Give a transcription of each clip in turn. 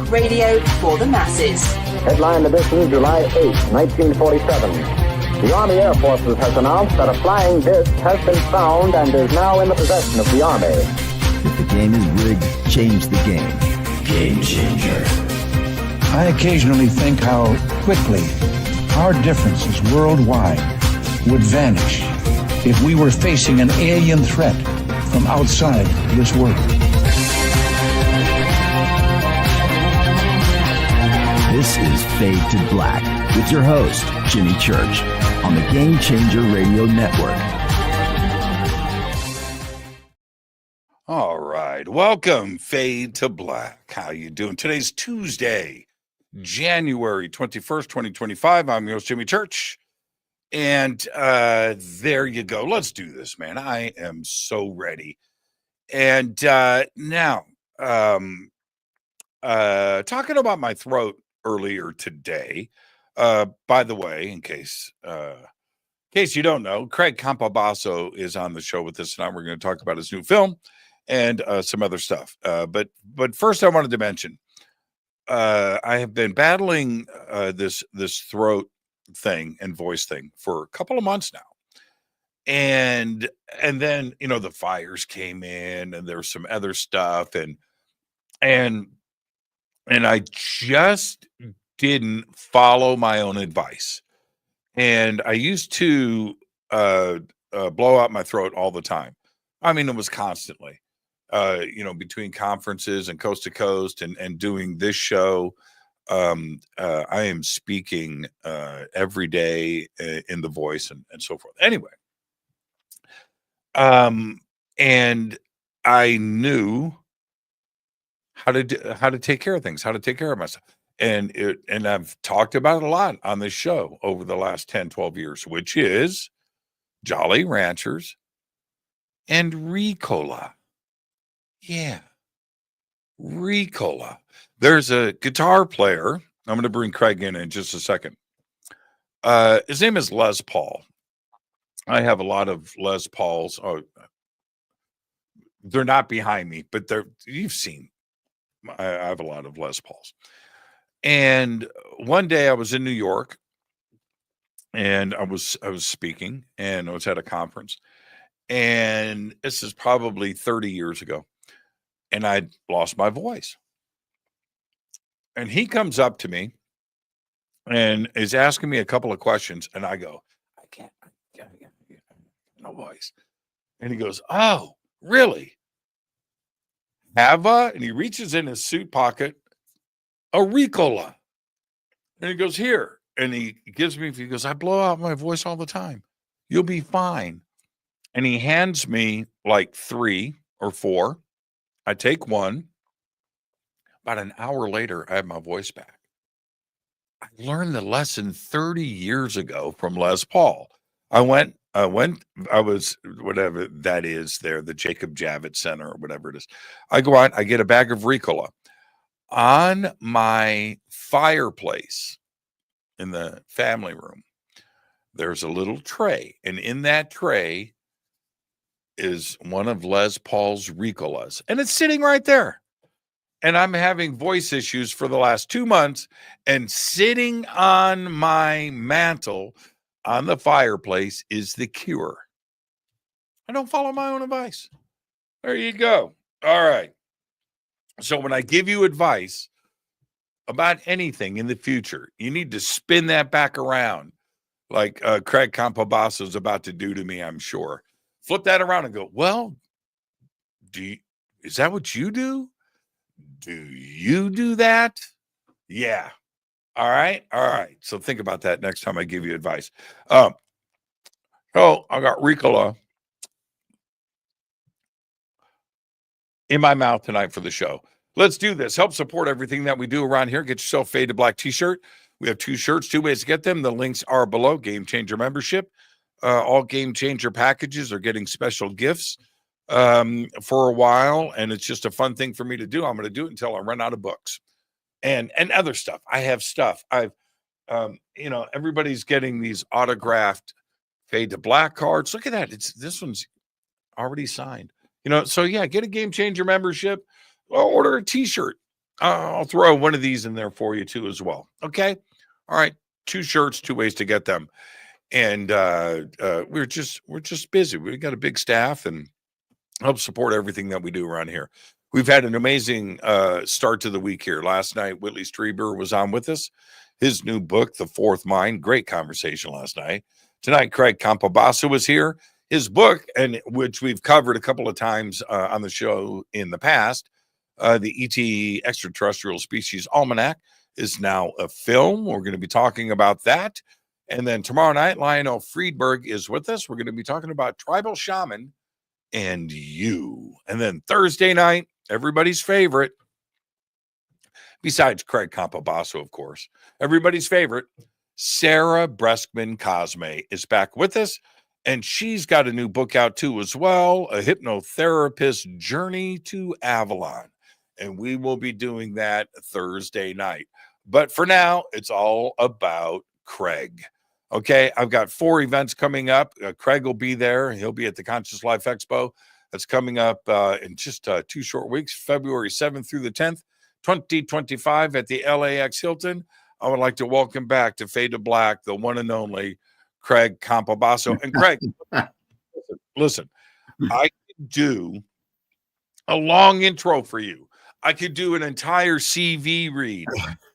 Talk radio for the masses. Headline edition, July 8, 1947. The Army Air Forces has announced that a flying disc has been found and is now in the possession of the Army. If the game is rigged, change the game. Game changer. I occasionally think how quickly our differences worldwide would vanish if we were facing an alien threat from outside this world. This is Fade to Black with your host, Jimmy Church, on the Game Changer Radio Network. All right. Welcome, Fade to Black. How you doing? Today's Tuesday, January 21st, 2025. I'm your host, Jimmy Church. And there you go. Let's do this, man. I am so ready. And now, talking about my throat earlier today. By the way, in case you don't know, Craig Campobasso is on the show with us tonight. We're going to talk about his new film and some other stuff. But first, I wanted to mention I have been battling this throat thing and voice thing for a couple of months now, and then the fires came in, and there was some other stuff, and I just didn't follow my own advice. And I used to blow out my throat all the time. I mean, it was constantly, between conferences and coast to coast and doing this show. I am speaking every day in the voice and so forth. Anyway, and I knew how to take care of things, how to take care of myself. And I've talked about it a lot on this show over the last 10, 12 years, which is Jolly Ranchers and Ricola. Yeah. Ricola. There's a guitar player. I'm going to bring Craig in just a second. His name is Les Paul. I have a lot of Les Pauls. Oh, they're not behind me, but you've seen. I have a lot of Les Pauls. And one day I was in New York, and I was speaking, and I was at a conference, and this is probably 30 years ago, and I'd lost my voice. And he comes up to me and is asking me a couple of questions, and I go, I can't no voice. And he goes, oh, really? And he reaches in his suit pocket, a Ricola. And he goes, here. And he goes, I blow out my voice all the time. You'll be fine. And he hands me like 3 or 4. I take one. About an hour later, I have my voice back. I learned the lesson 30 years ago from Les Paul. I was whatever that is there, the Jacob Javits Center or whatever it is. I go out, I get a bag of Ricola. On my fireplace in the family room, there's a little tray, and in that tray is one of Les Paul's Ricolas, and it's sitting right there. And I'm having voice issues for the last 2 months, and sitting on my mantle on the fireplace is the cure. I don't follow my own advice. There you go. All right. So when I give you advice about anything in the future, you need to spin that back around like Craig Campobasso is about to do to me, I'm sure. Flip that around and go, well, is that what you do? Do you do that? Yeah. All right. So think about that next time I give you advice. So I got Ricola in my mouth tonight for the show. Let's do this. Help support everything that we do around here. Get yourself a Fade to Black t-shirt. We have 2 shirts, 2 ways to get them. The links are below. Game Changer membership. All Game Changer packages are getting special gifts for a while, and it's just a fun thing for me to do. I'm going to do it until I run out of books and other stuff. I have stuff. Everybody's getting these autographed Fade to Black cards. Look at that. This one's already signed. So yeah, get a Game Changer membership or order a t-shirt. I'll throw one of these in there for you too as well. Okay. All right. 2 shirts, 2 ways to get them. And we're just busy. We got a big staff and help support everything that we do around here. We've had an amazing start to the week here. Last night, Whitley Strieber was on with us. His new book, The Fourth Mind, great conversation last night. Tonight, Craig Campobasso was here. His book, and which we've covered a couple of times on the show in the past, the ET Extraterrestrial Species Almanac, is now a film. We're going to be talking about that. And then tomorrow night, Lionel Friedberg is with us. We're going to be talking about tribal shaman and you. And then Thursday night, everybody's favorite, besides Craig Campobasso, of course, everybody's favorite, Sarah Breskman Cosme is back with us. And she's got a new book out too as well, A Hypnotherapist's Journey to Avalon. And we will be doing that Thursday night. But for now, it's all about Craig. Okay, I've got 4 events coming up. Craig will be there. He'll be at the Conscious Life Expo. That's coming up in just 2 short weeks, February 7th through the 10th, 2025 at the LAX Hilton. I would like to welcome back to Fade to Black, the one and only Craig Campobasso. And Craig, listen, I could do a long intro for you. I could do an entire CV read.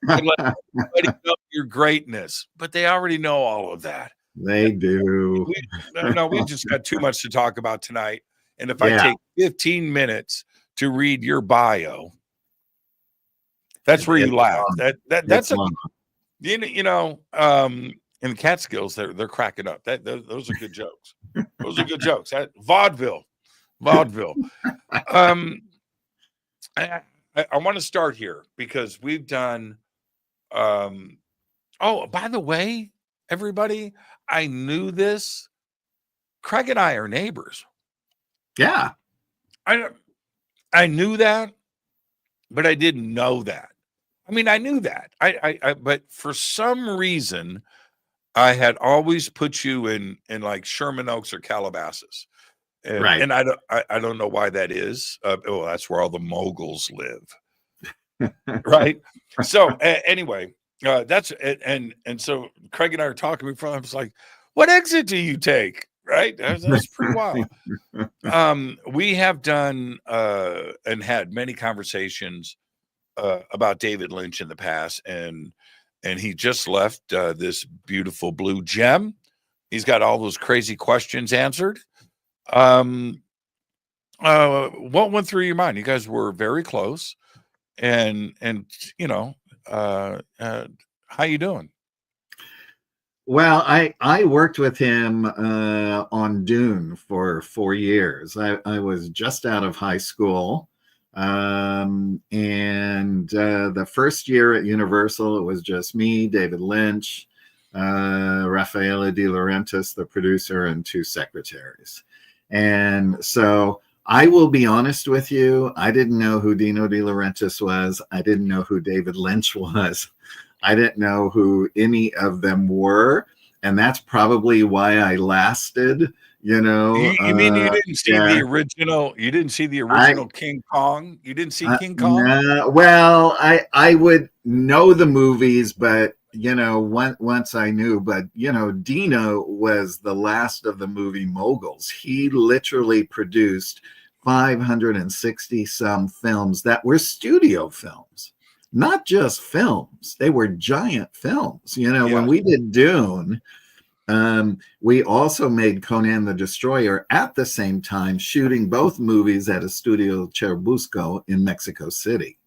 Let everybody know your greatness, but they already know all of that. They do. We just got too much to talk about tonight. And if I take 15 minutes to read your bio, that's where you laugh. That's in the Catskills, they're cracking up. Those are good jokes. Those are good jokes. Vaudeville. I want to start here because we've done. By the way, everybody, I knew this. Craig and I are neighbors. Yeah, I knew that, but I didn't know that. I mean, I knew that. But for some reason, I had always put you in like Sherman Oaks or Calabasas. And, right. And I don't know why that is. That's where all the moguls live. Right. So anyway, that's and so Craig and I are talking before. I was like, what exit do you take? Right. That's pretty wild. We have done and had many conversations about David Lynch in the past, and he just left this beautiful blue gem. He's got all those crazy questions answered. What went through your mind? You guys were very close, and how you doing? Well, I worked with him on Dune for 4 years. I was just out of high school, and the first year at Universal, it was just me, David Lynch, Raffaele De Laurentiis, the producer, and 2 secretaries. And so I will be honest with you, I didn't know who Dino De Laurentiis was. I didn't know who David Lynch was. I didn't know who any of them were. And that's probably why I lasted, You mean you didn't see the original? You didn't see the original King Kong? You didn't see King Kong? No. Well, I would know the movies, but once I knew. But Dino was the last of the movie moguls. He literally produced 560 some films that were studio films, not just films. They were giant films. When we did Dune, we also made Conan the Destroyer at the same time, shooting both movies at a studio Churubusco in Mexico City,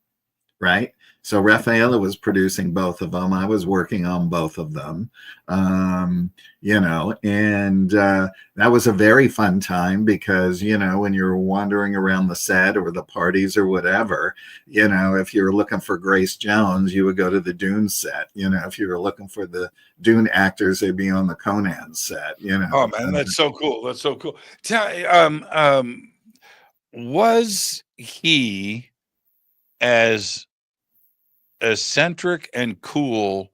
right? So Raffaele was producing both of them. I was working on both of them, and that was a very fun time because, when you're wandering around the set or the parties or whatever, if you're looking for Grace Jones, you would go to the Dune set. If you were looking for the Dune actors, they'd be on the Conan set, Oh man, that's so cool. That's so cool. Was he as eccentric and cool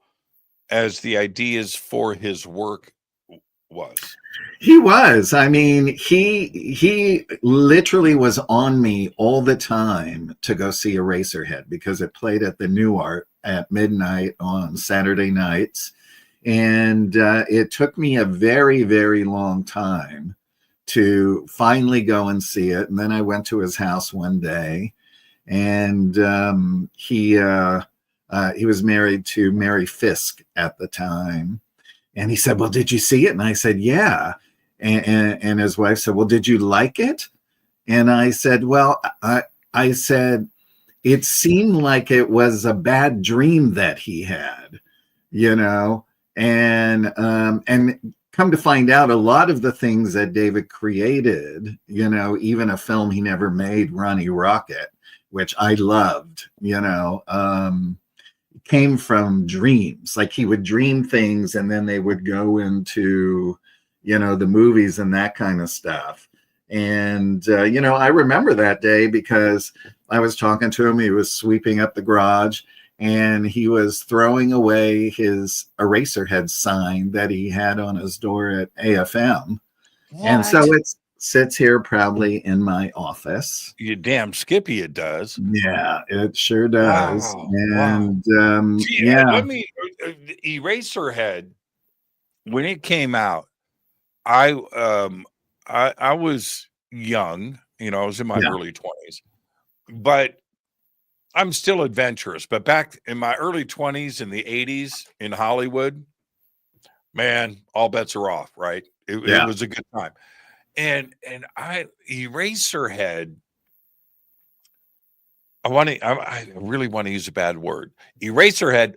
as the ideas for his work was. He was. I mean, he literally was on me all the time to go see Eraserhead because it played at the New Art at midnight on Saturday nights. And it took me a very, very long time to finally go and see it. And then I went to his house one day, and he was married to Mary Fisk at the time. And he said, well, did you see it? And I said, yeah. And his wife said, well, did you like it? And I said, well, I said, it seemed like it was a bad dream that he had, you know, and come to find out a lot of the things that David created, you know, even a film he never made, Ronnie Rocket, which I loved, you know, came from dreams. Like he would dream things and then they would go into, you know, the movies and that kind of stuff. And, you know, I remember that day because I was talking to him. He was sweeping up the garage and he was throwing away his Eraserhead sign that he had on his door at AFM. What? And so it sits here proudly in my office. You damn Skippy, it does. Yeah, it sure does. Wow, and wow. Yeah. Let me Eraserhead, when it came out, I was young, you know, I was in my early 20s, but I'm still adventurous. But back in my early 20s in the 80s in Hollywood, man, all bets are off, right? It was a good time. And Eraserhead, I really want to use a bad word. Eraserhead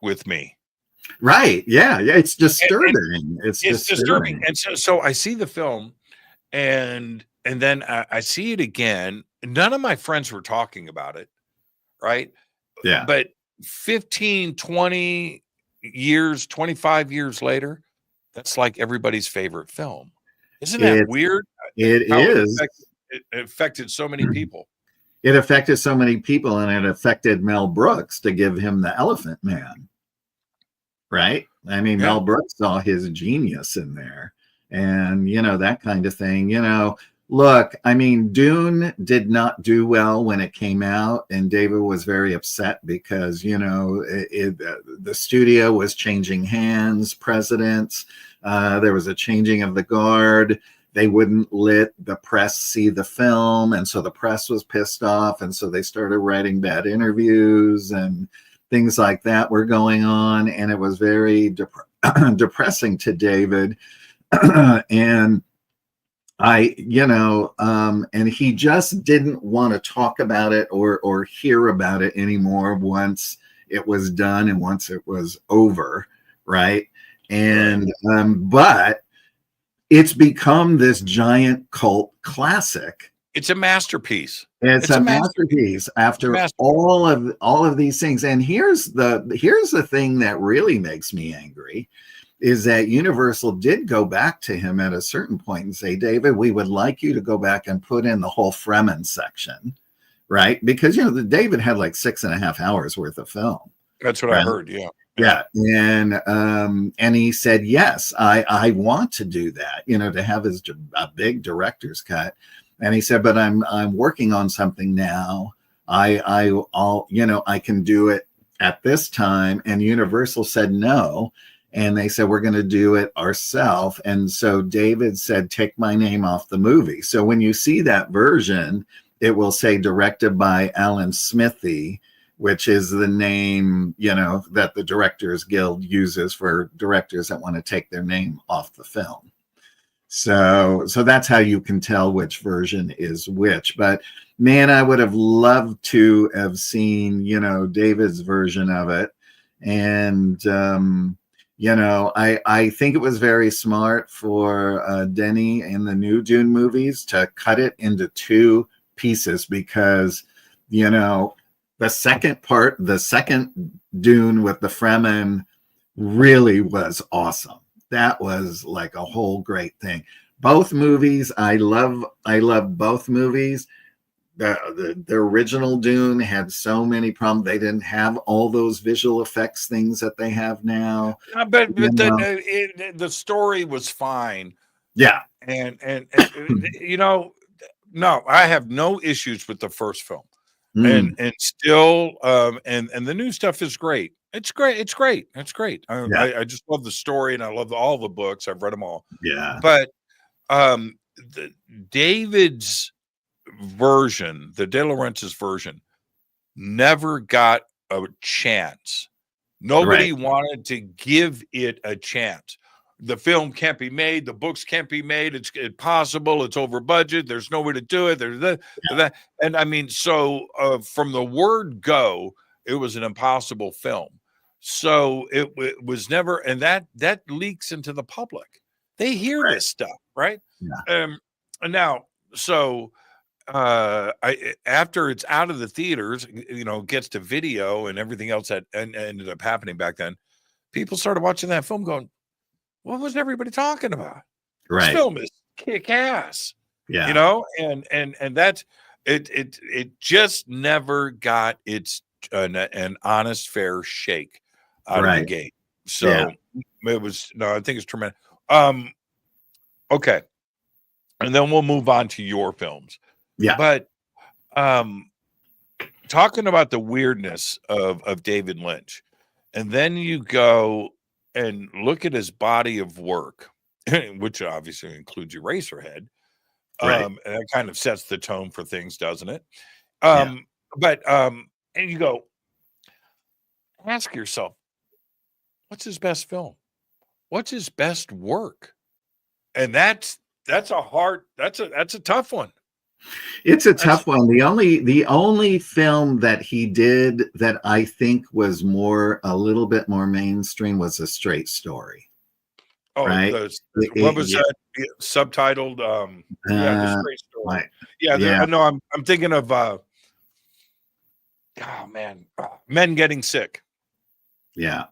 with me. Right. Yeah. It's disturbing. It's disturbing. And so I see the film and then I see it again. None of my friends were talking about it. Right. Yeah. But 15, 20 years, 25 years later, that's like everybody's favorite film. Isn't that weird? It is. It affected so many people. It affected so many people, and it affected Mel Brooks to give him the Elephant Man. Right? I mean, Mel Brooks saw his genius in there, and, you know, that kind of thing. You know, look, I mean, Dune did not do well when it came out, and David was very upset because, you know, the studio was changing hands, presidents. There was a changing of the guard. They wouldn't let the press see the film, and so the press was pissed off, and so they started writing bad interviews, and things like that were going on, and it was very depressing to David. And and he just didn't want to talk about it or hear about it anymore once it was done and once it was over, right? And but it's become this giant cult classic. It's a masterpiece. It's a masterpiece after all of these things. And here's the thing that really makes me angry is that Universal did go back to him at a certain point and say, David, we would like you to go back and put in the whole Fremen section, right? Because, you know, David had like 6.5 hours worth of film. That's what I heard. Yeah. Yeah. And he said, yes, I want to do that, you know, to have a big director's cut. And he said, but I'm working on something now. I'll, you know, I can do it at this time. And Universal said no. And they said, we're going to do it ourselves. And so David said, take my name off the movie. So when you see that version, it will say directed by Alan Smithy, which is the name, you know, that the Directors Guild uses for directors that want to take their name off the film. So that's how you can tell which version is which. But man, I would have loved to have seen, you know, David's version of it. And, you know, I think it was very smart for Denny in the new Dune movies to cut it into 2 pieces because, you know, the second Dune with the Fremen really was awesome. That was like a whole great thing. Both movies, I love both movies. the original Dune had so many problems. They didn't have all those visual effects things that they have now. But the story was fine. Yeah. And you know, no, I have no issues with the first film. And still and the new stuff is great. It's great. I just love the story, and I love all the books. I've read them all. Yeah. But David's version, the De Laurentiis version, never got a chance. Nobody wanted to give it a chance. The film can't be made. The books can't be made. It's impossible. It's over budget. There's no way to do it. There's that. And I mean, so from the word go, it was an impossible film. So it was never, and that leaks into the public. They hear this stuff, right? Yeah. And now, so after it's out of the theaters, you know, gets to video and everything else that ended up happening back then, people started watching that film going, what was everybody talking about? Right. This film is kick ass. Yeah. You know, and that's it just never got its an honest, fair shake out of the gate. So it was I think it's tremendous. Okay. And then we'll move on to your films. Yeah. But talking about the weirdness of David Lynch, and then you go and look at his body of work, which obviously includes Eraserhead. And that kind of sets the tone for things, doesn't it? But and you go, ask yourself, what's his best film? What's his best work? And that's a tough one. It's a tough one. The only film that he did that I think was a little bit more mainstream was A Straight Story. Oh, right? What was that subtitled? The Straight Story. Right. No, I'm thinking of Men Getting Sick. Yeah.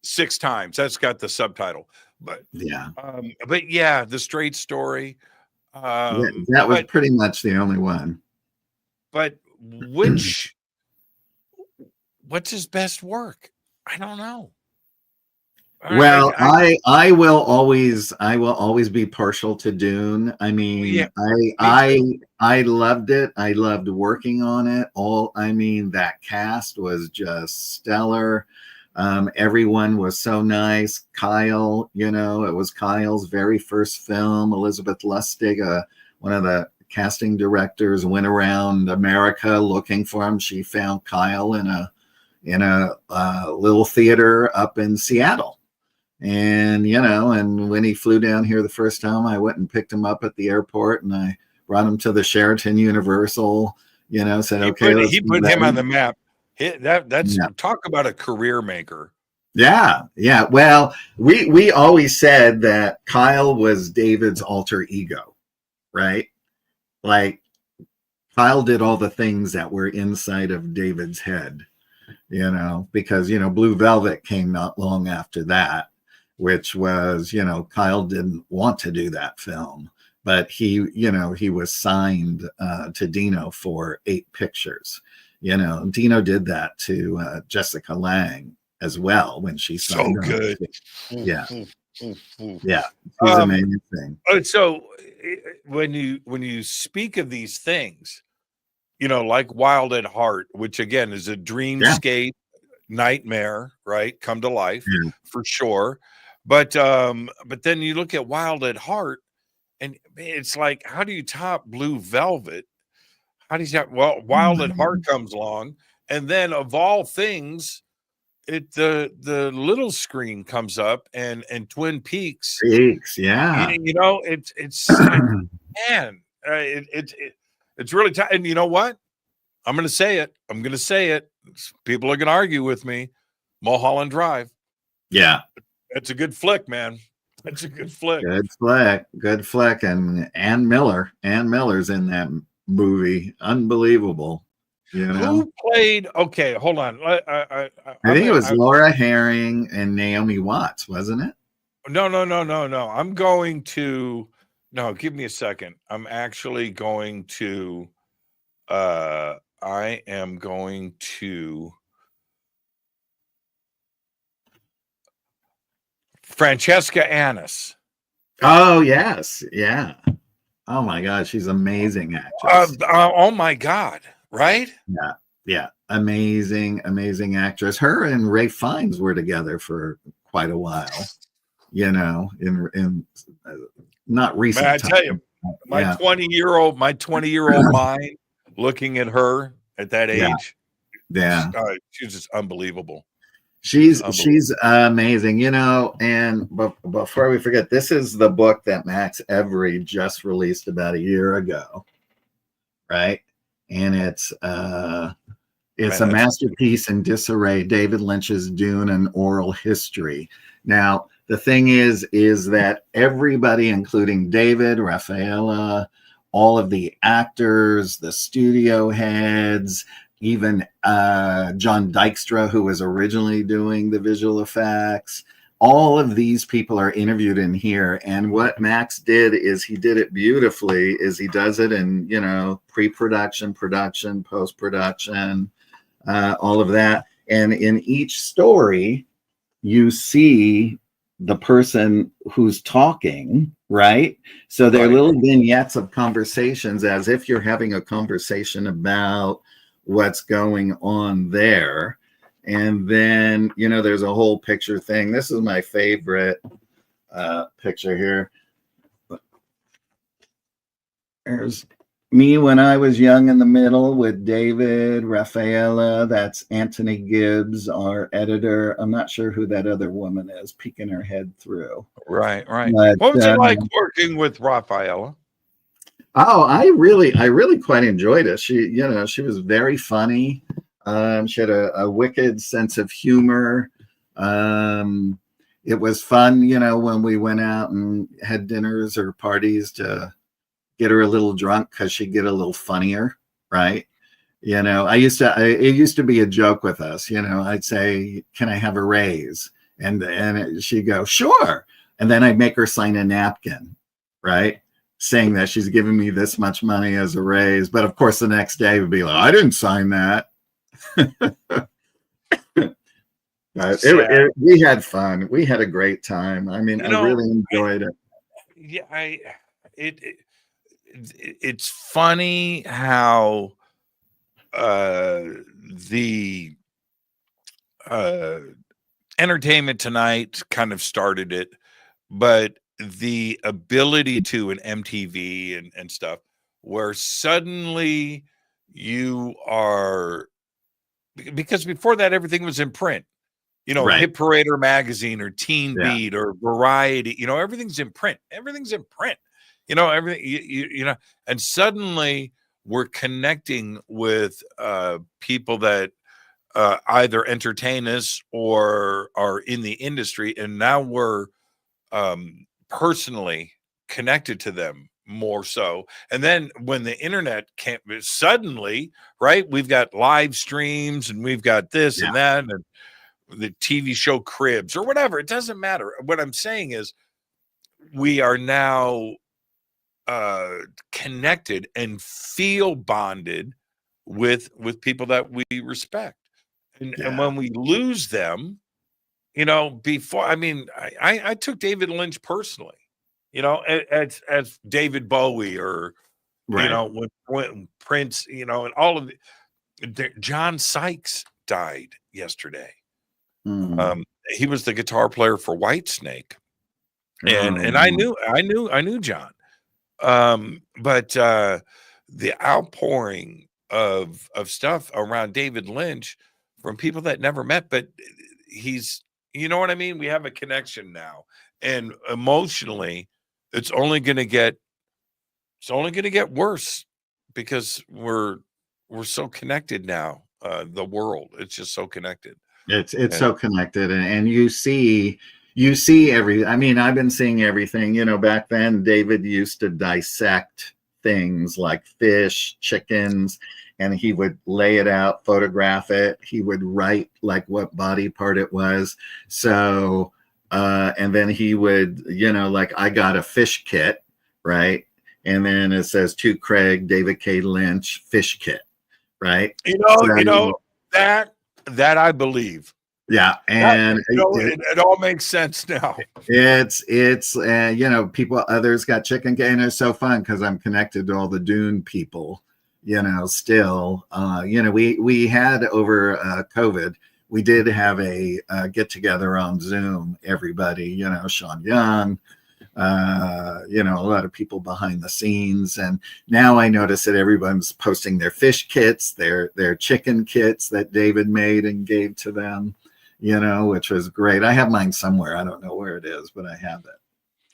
6 times. That's got the subtitle. But The Straight Story. That was pretty much the only one. But what's his best work? I don't know. Well, I will always be partial to Dune. I mean, I loved it. I loved working on it. That cast was just stellar. Everyone was so nice. Kyle, it was Kyle's very first film. Elizabeth Lustig, one of the casting directors, went around America looking for him. She found Kyle in a little theater up in Seattle. And, and when he flew down here the first time, I went and picked him up at the airport, and I brought him to the Sheraton Universal, said, okay. He put him on the map. That's talk about a career maker. Yeah. Well, we always said that Kyle was David's alter ego, right? Like, Kyle did all the things that were inside of David's head, because, Blue Velvet came not long after that, which was, Kyle didn't want to do that film, but he was signed to Dino for 8 pictures. Dino did that to Jessica Lange as well when she signed. So good. Yeah. Yeah. She's amazing. So when you speak of these things, like Wild at Heart, which again is a dreamscape nightmare, right? Come to life for sure. But then you look at Wild at Heart, and it's like, how do you top Blue Velvet? How do you say, Wild at Heart comes along, and then of all things, the little screen comes up, and Twin Peaks. It's really tough. And you know what? I'm going to say it. People are going to argue with me. Mulholland Drive. Yeah, it's a good flick, man. That's a good flick. Good flick, and Ann Miller's in that movie. Unbelievable. Who played? Okay, hold on. I think it was Laura Herring and Naomi Watts, wasn't it? No. I'm going to. No, give me a second. I'm actually going to I am going to Francesca Annis. Oh yes, yeah. Oh my God, she's an amazing actress. Oh my God, right? Yeah, yeah, amazing, amazing actress. Her and Ray Fiennes were together for quite a while. You know, in not recent. Man, I tell you, my 20-year-old mind looking at her at that age, yeah. she's just unbelievable. She's amazing, you know. And before we forget, this is the book that Max Every just released about a year ago, right? And it's a masterpiece in disarray, David Lynch's Dune and Oral History. Now, the thing is that everybody, including David, Rafaela, all of the actors, the studio heads, even John Dykstra, who was originally doing the visual effects, all of these people are interviewed in here. And what Max did is he did it beautifully, is he does it in, you know, pre-production, production, post-production, all of that. And in each story, you see the person who's talking, right? So they're little vignettes of conversations, as if you're having a conversation about what's going on there. And then, you know, there's a whole picture thing. This is my favorite picture here. There's me when I was young in the middle with David, Rafaela. That's Anthony Gibbs, our editor. I'm not sure who that other woman is peeking her head through. Right. But, What was it like working with Rafaela? Oh, I really quite enjoyed it. She, you know, she was very funny. She had a wicked sense of humor. It was fun, you know, when we went out and had dinners or parties to get her a little drunk, because she'd get a little funnier, right? You know, it used to be a joke with us. You know, I'd say, "Can I have a raise?" And she'd go, "Sure." And then I'd make her sign a napkin, right, saying that she's giving me this much money as a raise. But of course, the next day would be like, "I didn't sign that." We had fun. We had a great time. I mean, I really enjoyed it. Yeah, it's funny how the Entertainment Tonight kind of started it, but the ability to an MTV and stuff, where suddenly you are, because before that everything was in print, you know, Hit Parader magazine or Teen Beat or Variety, you know, everything's in print, you know, everything, you know, and suddenly we're connecting with people that either entertain us or are in the industry, and now we're personally connected to them more so. And then when the internet came, suddenly, right, we've got live streams and we've got this and that, and the TV show Cribs or whatever. It doesn't matter. What I'm saying is we are now connected and feel bonded with people that we respect. And when we lose them, you know, before, I mean, I took David Lynch personally, you know, as David Bowie, or, you know, when Prince, you know, and all of it. John Sykes died yesterday. He was the guitar player for Whitesnake. And I knew John. But the outpouring of stuff around David Lynch from people that never met, but he's, you know what I mean? We have a connection now, and emotionally it's only going to get worse, because we're so connected now. The world, it's just so connected. It's so connected, and you see every, I mean, I've been seeing everything, you know. Back then David used to dissect things like fish, chickens, and he would lay it out, photograph it. He would write like what body part it was. So and then he would, you know, like, I got a fish kit, right? and then it says to Craig, David K. Lynch, fish kit, right? That I believe. Yeah, and it all makes sense now. It's others got chicken, and it's so fun because I'm connected to all the Dune people, still. We had over COVID, we did have a get together on Zoom, everybody, Sean Young, a lot of people behind the scenes. And now I notice that everyone's posting their fish kits, their chicken kits that David made and gave to them, which was great. I have mine somewhere. I don't know where it is, but I have it.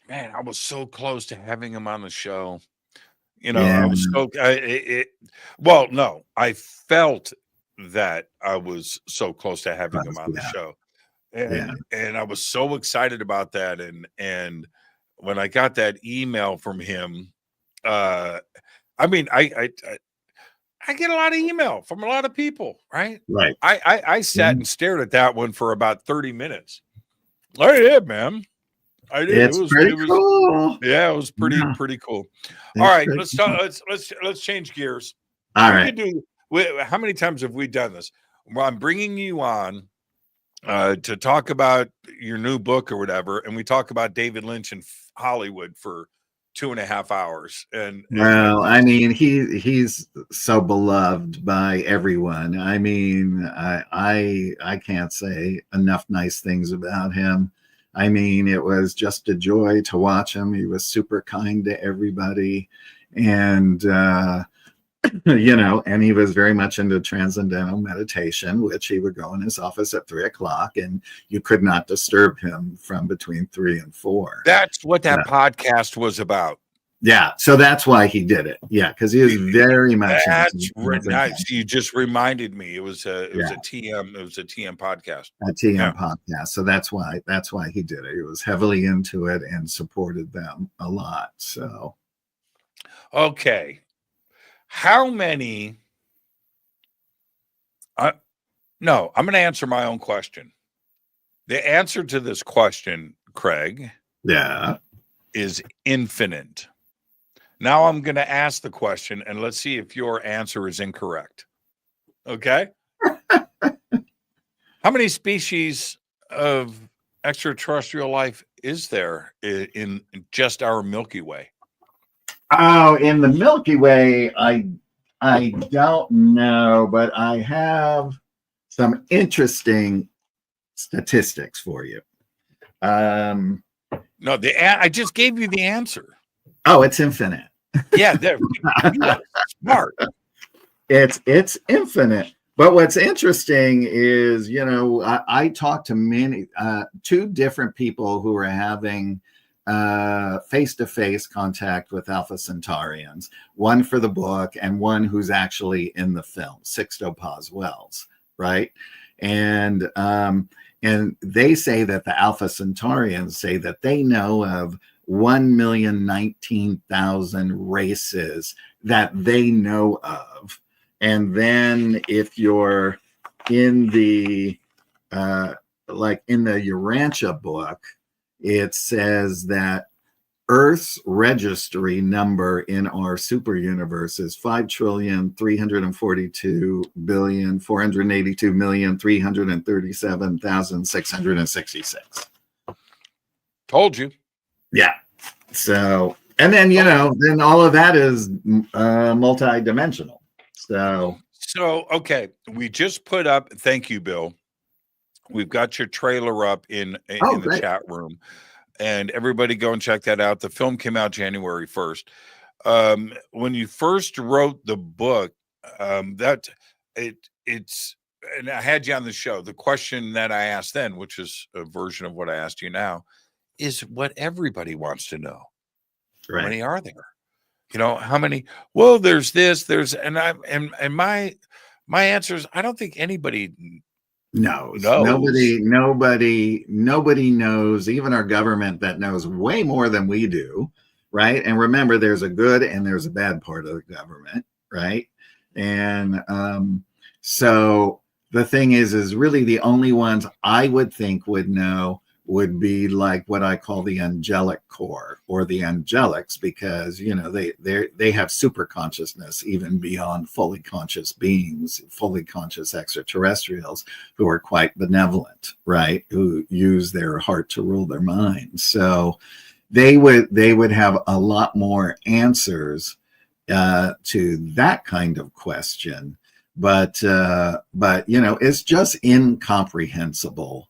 Man, I was so close to having him on the show. Yeah. I was I felt that I was so close to having him on the show. And I was so excited about that. And when I got that email from him, I get a lot of email from a lot of people, right? Right. I sat and stared at that one for about 30 minutes. I did, man. I did. It's pretty cool. Yeah, it was pretty cool. All right, let's talk. Let's change gears. All right. How many times have we done this? Well, I'm bringing you on to talk about your new book or whatever, and we talk about David Lynch and Hollywood for 2.5 hours. And well, I mean, he's so beloved by everyone. I mean, I can't say enough nice things about him. I mean, it was just a joy to watch him. He was super kind to everybody, and and he was very much into transcendental meditation, which he would go in his office at 3:00, and you could not disturb him from between 3 and 4. That's what that podcast was about. Yeah, so that's why he did it. Yeah, because he was very much. That's nice. You just reminded me. It was a TM. It was a TM podcast. A TM podcast. So that's why he did it. He was heavily into it and supported them a lot. So, okay, how many? No, I'm going to answer my own question. The answer to this question, Craig, is infinite. Now I'm going to ask the question, and let's see if your answer is incorrect. Okay? How many species of extraterrestrial life is there in just our Milky Way? Oh, in the Milky Way, I don't know, but I have some interesting statistics for you. No, I just gave you the answer. Oh, it's infinite. Yeah, they're smart. It's infinite. But what's interesting is, I talked to two different people who were having face-to-face contact with Alpha Centaurians, one for the book and one who's actually in the film, Sixto Paz Wells, right? And they say that the Alpha Centaurians say that they know of 1,019,000 races that they know of. And then if you're in the like in the Urantia book, it says that Earth's registry number in our super universe is 5,342,482,337,666. Told you. Yeah. So, and then, then all of that is multi-dimensional. So, okay. We just put up, thank you, Bill. We've got your trailer up in the chat room, and everybody go and check that out. The film came out January 1st. When you first wrote the book, it's, and I had you on the show, the question that I asked then, which is a version of what I asked you now, is what everybody wants to know. Right. How many are there? How many? Well, there's this, and my answer is, I don't think anybody knows. Nobody knows, even our government that knows way more than we do. Right. And remember, there's a good and there's a bad part of the government. Right. And so the thing is really the only ones I would think would know would be like what I call the angelic core, or the angelics, because they have super consciousness even beyond fully conscious beings, fully conscious extraterrestrials who are quite benevolent, right? Who use their heart to rule their mind. So they would have a lot more answers to that kind of question, but it's just incomprehensible,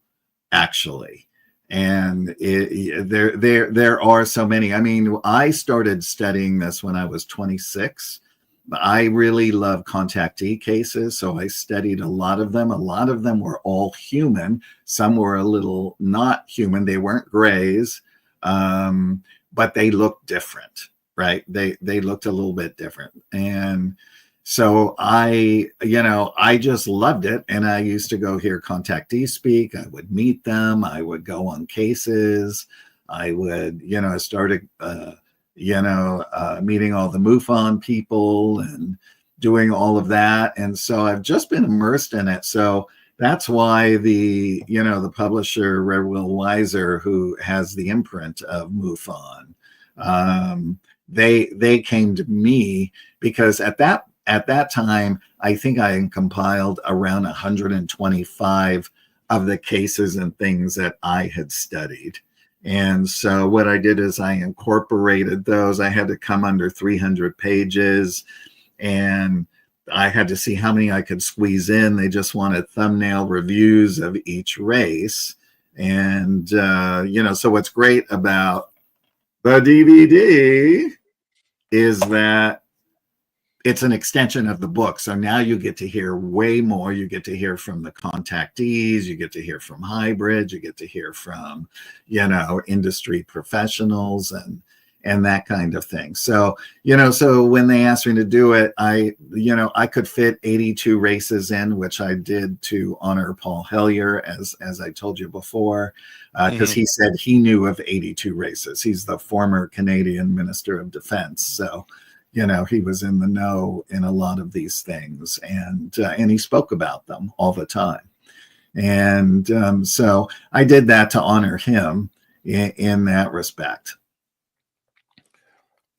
actually. And there are so many. I mean, I started studying this when I was 26. I really love contactee cases, so I studied a lot of them. A lot of them were all human. Some were a little not human. They weren't grays, but they looked different, right? They looked a little bit different. And so I just loved it. And I used to go hear contactees speak. I would meet them. I would go on cases. I would, started, meeting all the MUFON people and doing all of that. And so I've just been immersed in it. So that's why the publisher, Red Will Weiser, who has the imprint of MUFON, they came to me because at that time, I think I compiled around 125 of the cases and things that I had studied. And so what I did is I incorporated those. I had to come under 300 pages, and I had to see how many I could squeeze in. They just wanted thumbnail reviews of each race. And, so what's great about the DVD is that it's an extension of the book. So now you get to hear way more. You get to hear from the contactees, you get to hear from hybrids, you get to hear from, industry professionals and that kind of thing. So, so when they asked me to do it, I could fit 82 races in, which I did to honor Paul Hellyer, as I told you before, because he said he knew of 82 races. He's the former Canadian Minister of Defense. So, he was in the know in a lot of these things, and he spoke about them all the time. And so I did that to honor him in that respect.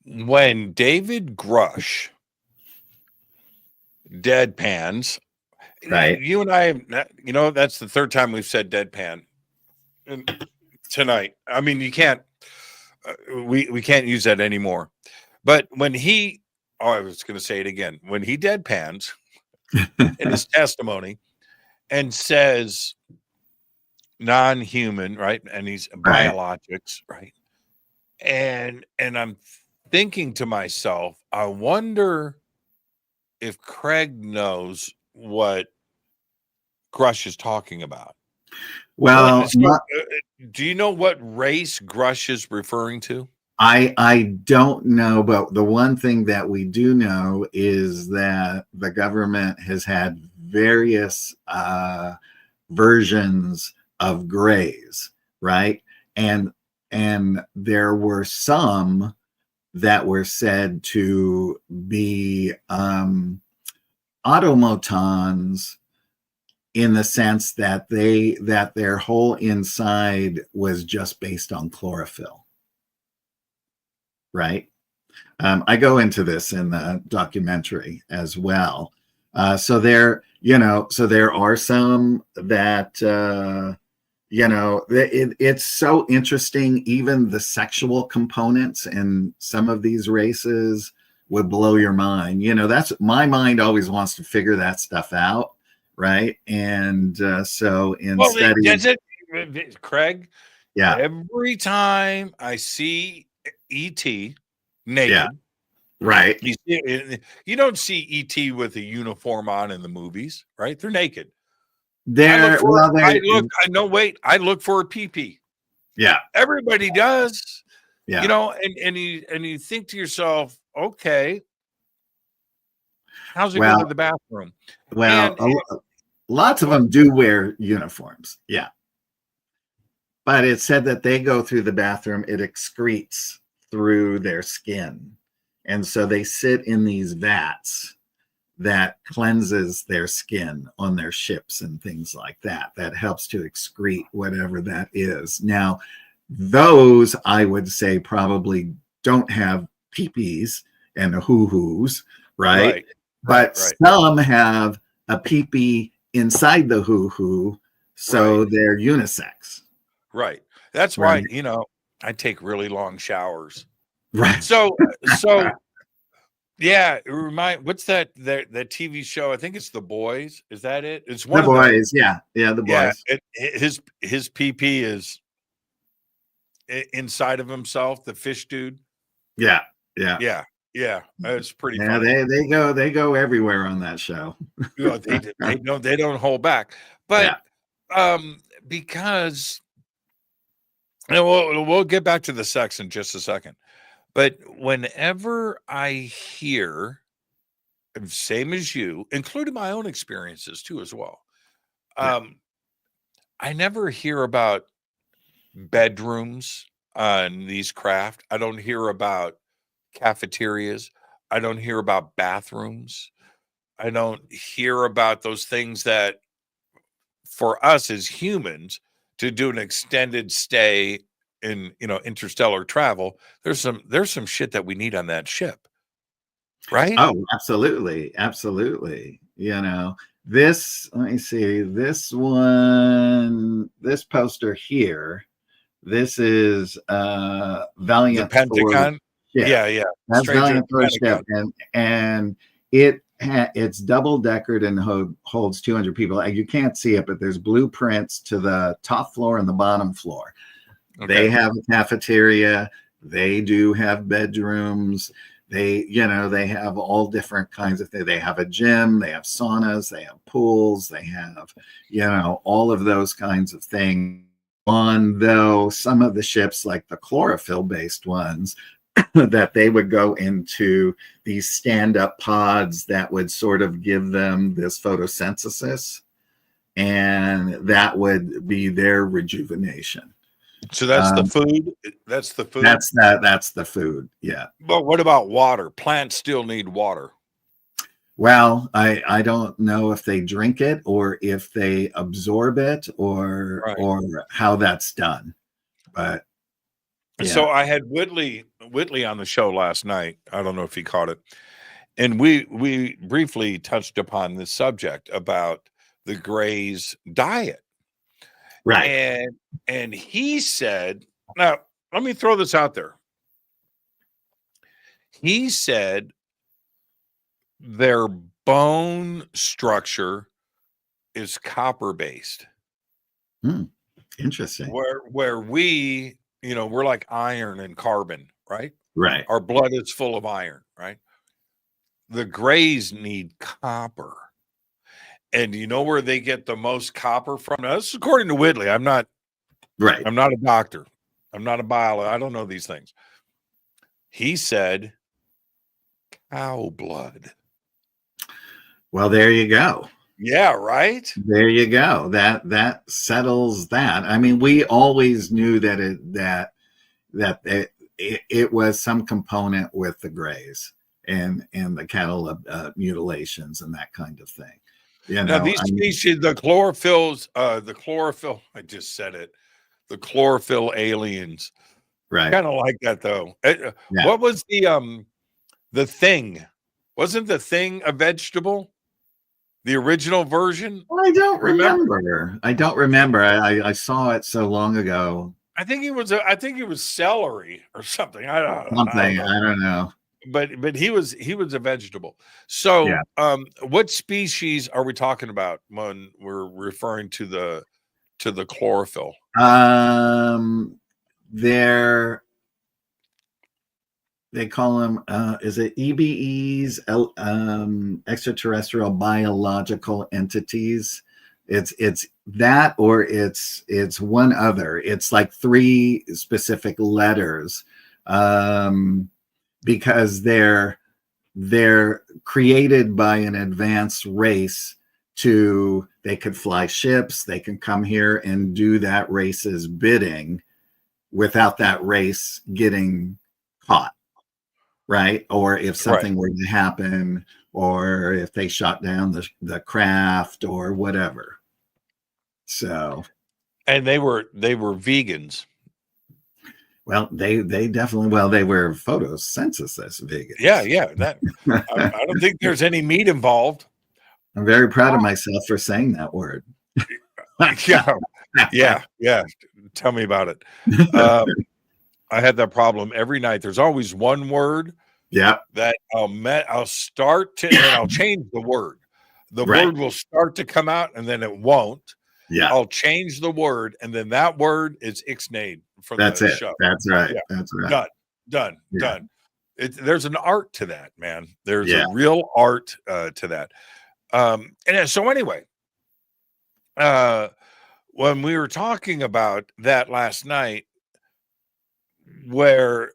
When David Grush deadpans, right? You and I, that's the third time we've said deadpan tonight. I mean, you can't, we can't use that anymore. But when I was going to say it again, when he deadpans in his testimony and says non-human, right? And he's biologics, right? And I'm thinking to myself, I wonder if Craig knows what Grush is talking about. Well, do you know what race Grush is referring to? I don't know, but the one thing that we do know is that the government has had various versions of grays, right? And there were some that were said to be automatons, in the sense that their whole inside was just based on chlorophyll. Right. I go into this in the documentary as well. So there are some that, it's so interesting. Even the sexual components in some of these races would blow your mind. That's my mind always wants to figure that stuff out. Right. And so in studying, Craig, yeah, every time I see E.T. naked, yeah, right. You don't see E.T. with a uniform on in the movies, right? They're naked. I look for a pee-pee. Yeah, everybody does. Yeah, and you think to yourself, okay, how's it go to the bathroom? Well, lots of them do wear uniforms. Yeah, but it said that they go through the bathroom, it excretes through their skin. And so they sit in these vats that cleanses their skin on their ships and things like that. That helps to excrete whatever that is. Now, those I would say probably don't have peepees and hoo-hoos, right? But some have a peepee inside the hoo-hoo, so they're unisex. Right. That's why, you know, I take really long showers. Right. So yeah, what's that TV show? I think it's The Boys. Is that it? It's one The of Boys, yeah, The Boys. Yeah, his PP is inside of himself, the fish dude. Yeah. It's pretty Yeah, funny. they go everywhere on that show. You know, they don't hold back. But because, and we'll get back to the sex in just a second. But whenever I hear, same as you, including my own experiences too, as well, I never hear about bedrooms on these craft. I don't hear about cafeterias. I don't hear about bathrooms. I don't hear about those things that, for us as humans, to do an extended stay in, you know, interstellar travel, there's some shit that we need on that ship, right? Oh, absolutely. You know, let me see, this poster here, this is Valiant The Pentagon. Yeah. That's Valiant Thor ship, and it's double deckered and holds 200 people. You can't see it, but there's blueprints to the top floor and the bottom floor. Okay. They have a cafeteria. They do have bedrooms. They have all different kinds of things. They have a gym. They have saunas. They have pools. They have, all of those kinds of things. Though some of the ships, like the chlorophyll-based ones, that they would go into these stand-up pods that would sort of give them this photosynthesis, and that would be their rejuvenation. So that's the food. That's the food. That's the food. Yeah. But what about water? Plants still need water. Well, I don't know if they drink it or if they absorb it or how that's done. But so I had Whitley on the show last night. I don't know if he caught it. And we briefly touched upon this subject about the Gray's diet. Right. And he said, now let me throw this out there. He said their bone structure is copper based. Interesting. Where we, we're like iron and carbon, right? Right. Our blood is full of iron, right? The Grays need copper. And you know where they get the most copper from? Now, this is according to Whitley. I'm not a doctor. I'm not a biologist. I don't know these things. He said cow blood. Well, there you go. Yeah, right? There you go. That settles that. I mean, we always knew that it was some component with the Grays and the cattle mutilations and that kind of thing. Now these species, the chlorophyll, I just said it, the chlorophyll aliens. Right. Kind of like that though. What was the Thing? Wasn't the Thing a vegetable? The original version? I don't remember. I saw it so long ago. I think it was celery or something. I don't know. But he was a vegetable. So what species are we talking about when we're referring to the chlorophyll? They call them is it EBEs, extraterrestrial biological entities. It's that, or it's one other. It's like 3 specific letters. Because they're created by an advanced race they could fly ships, they can come here and do that race's bidding without that race getting caught, right? Or if something were to happen or if they shot down the craft or whatever. So, and they were vegans. Well, they definitely, well, they were photosynthesis vegans. Yeah. That I don't think there's any meat involved. I'm very proud of myself for saying that word. Yeah. Tell me about it. I had that problem every night. There's always one word. Yeah. That I'll start to, and I'll change the word. The word will start to come out, and then it won't. Yeah. I'll change the word, and then that word is ixnayed from the show. That's right. Yeah. That's right. Done. There's an art to that, man. There's Yeah. a real art to that. And so anyway, when we were talking about that last night, where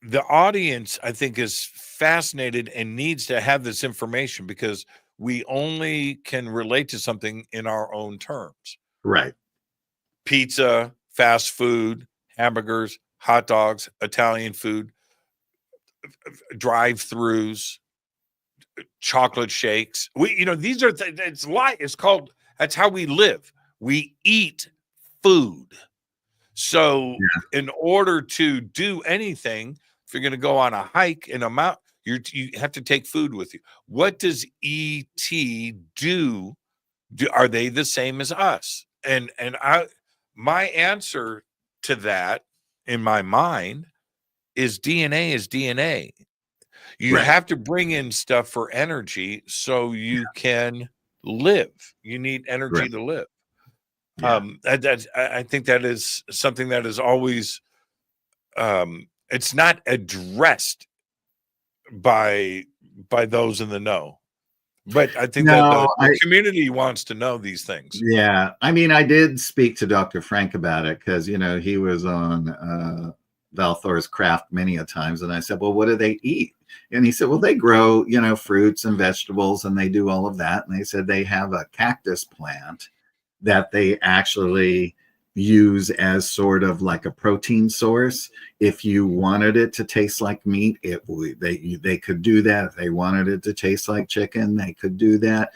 the audience, I think, is fascinated and needs to have this information, because we only can relate to something in our own terms. Right. Pizza, fast food, hamburgers, hot dogs, Italian food, drive-throughs, chocolate shakes. These are it's called, that's how we live. We eat food. So in order to do anything, if you're going to go on a hike in a mountain, you have to take food with you. What does ET do? Are they the same as us? And my answer to that in my mind is DNA is DNA. You have to bring in stuff for energy so you can live. You need energy to live. Yeah. I think that is something that is always it's not addressed by those in the know, but I think that the community wants to know these things. Yeah, I mean, I did speak to Dr. Frank about it, because he was on Val Thor's Craft many a times, and I said, well, what do they eat? And he said, well, they grow fruits and vegetables, and they do all of that. And they said they have a cactus plant that they actually use as sort of like a protein source. If you wanted it to taste like meat, they could do that. If they wanted it to taste like chicken, they could do that.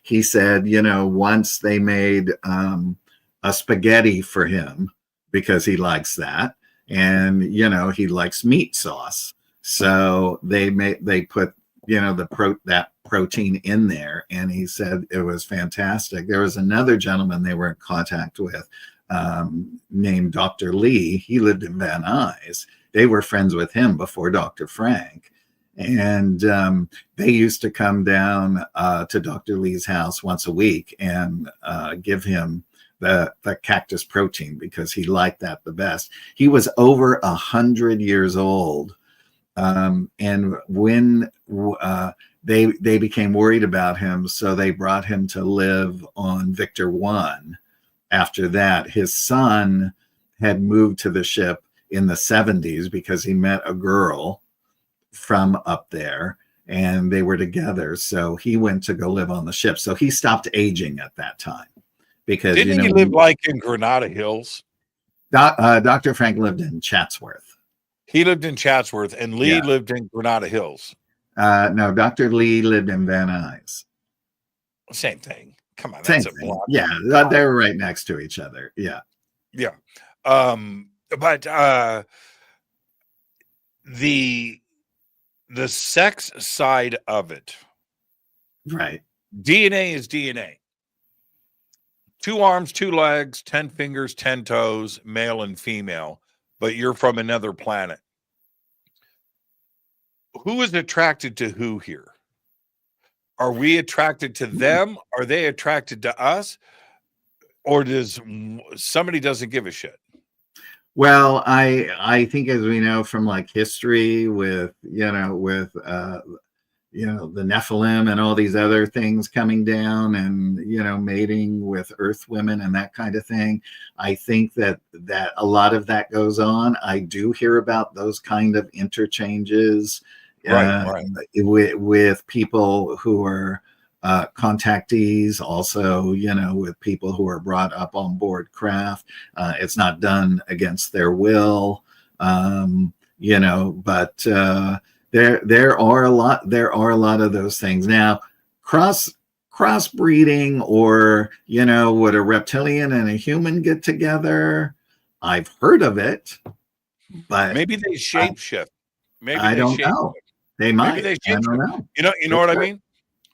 He said, once they made a spaghetti for him, because he likes that, and he likes meat sauce, so they put that protein in there, and he said it was fantastic. There was another gentleman they were in contact with named Dr. Lee. He lived in Van Nuys. They were friends with him before Dr. Frank, and they used to come down to Dr. Lee's house once a week and give him the cactus protein, because he liked that the best. He was over 100 years old. And when they became worried about him, so they brought him to live on Victor 1. After that, his son had moved to the ship in the 70s because he met a girl from up there, and they were together. So he went to go live on the ship. So he stopped aging at that time, because didn't he live like in Granada Hills? Dr. Frank lived in Chatsworth. He lived in Chatsworth, and Lee lived in Granada Hills. No, Dr. Lee lived in Van Nuys. Same thing. Come on, that's a block. Yeah, they were right next to each other. Yeah. But the sex side of it, right? DNA is DNA. 2 arms, 2 legs, 10 fingers, 10 toes, male and female, but you're from another planet. Who is attracted to who here? Are we attracted to them? Are they attracted to us? Or does somebody doesn't give a shit? Well, I think, as we know from like history with the Nephilim and all these other things coming down, and mating with earth women and that kind of thing, I think that a lot of that goes on. I do hear about those kind of interchanges with people who are contactees, also with people who are brought up on board craft. It's not done against their will, but there are a lot of those things. Now, crossbreeding, or would a reptilian and a human get together? I've heard of it, but maybe they shapeshift. Maybe I they don't shape. know. They Maybe might. they I don't shapeshift. know. You know what I mean?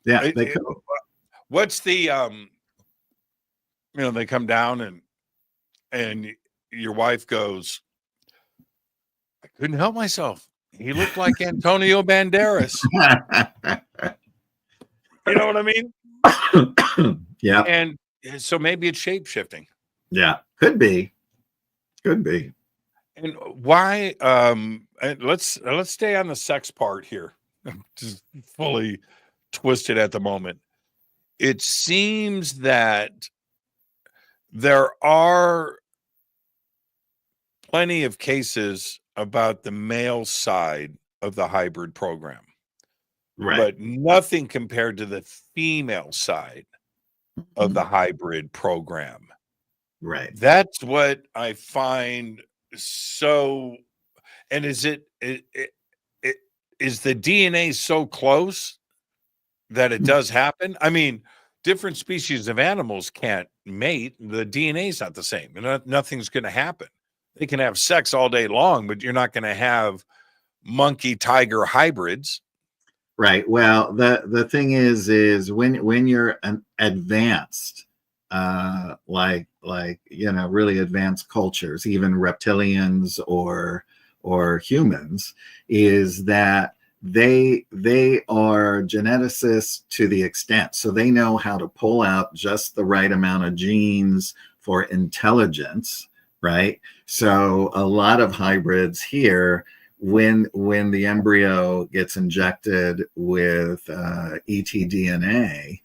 Yeah, they could. What's the they come down and your wife goes, I couldn't help myself. He looked like Antonio Banderas. You know what I mean? Yeah. And so maybe it's shape-shifting. Yeah. Could be. And why and let's stay on the sex part here. I'm just fully twisted at the moment. It seems that there are plenty of cases about the male side of the hybrid program, Right. but nothing compared to the female side of the hybrid program. Right. That's what I find so. And is it is the DNA so close that it does happen? I mean, different species of animals can't mate. The DNA is not the same, and nothing's going to happen. They can have sex all day long, but you're not going to have monkey tiger hybrids. Right. Well, the thing is when you're an advanced, like really advanced cultures, even reptilians or humans, is that they are geneticists to the extent, so they know how to pull out just the right amount of genes for intelligence, right? So a lot of hybrids here, when the embryo gets injected with etDNA,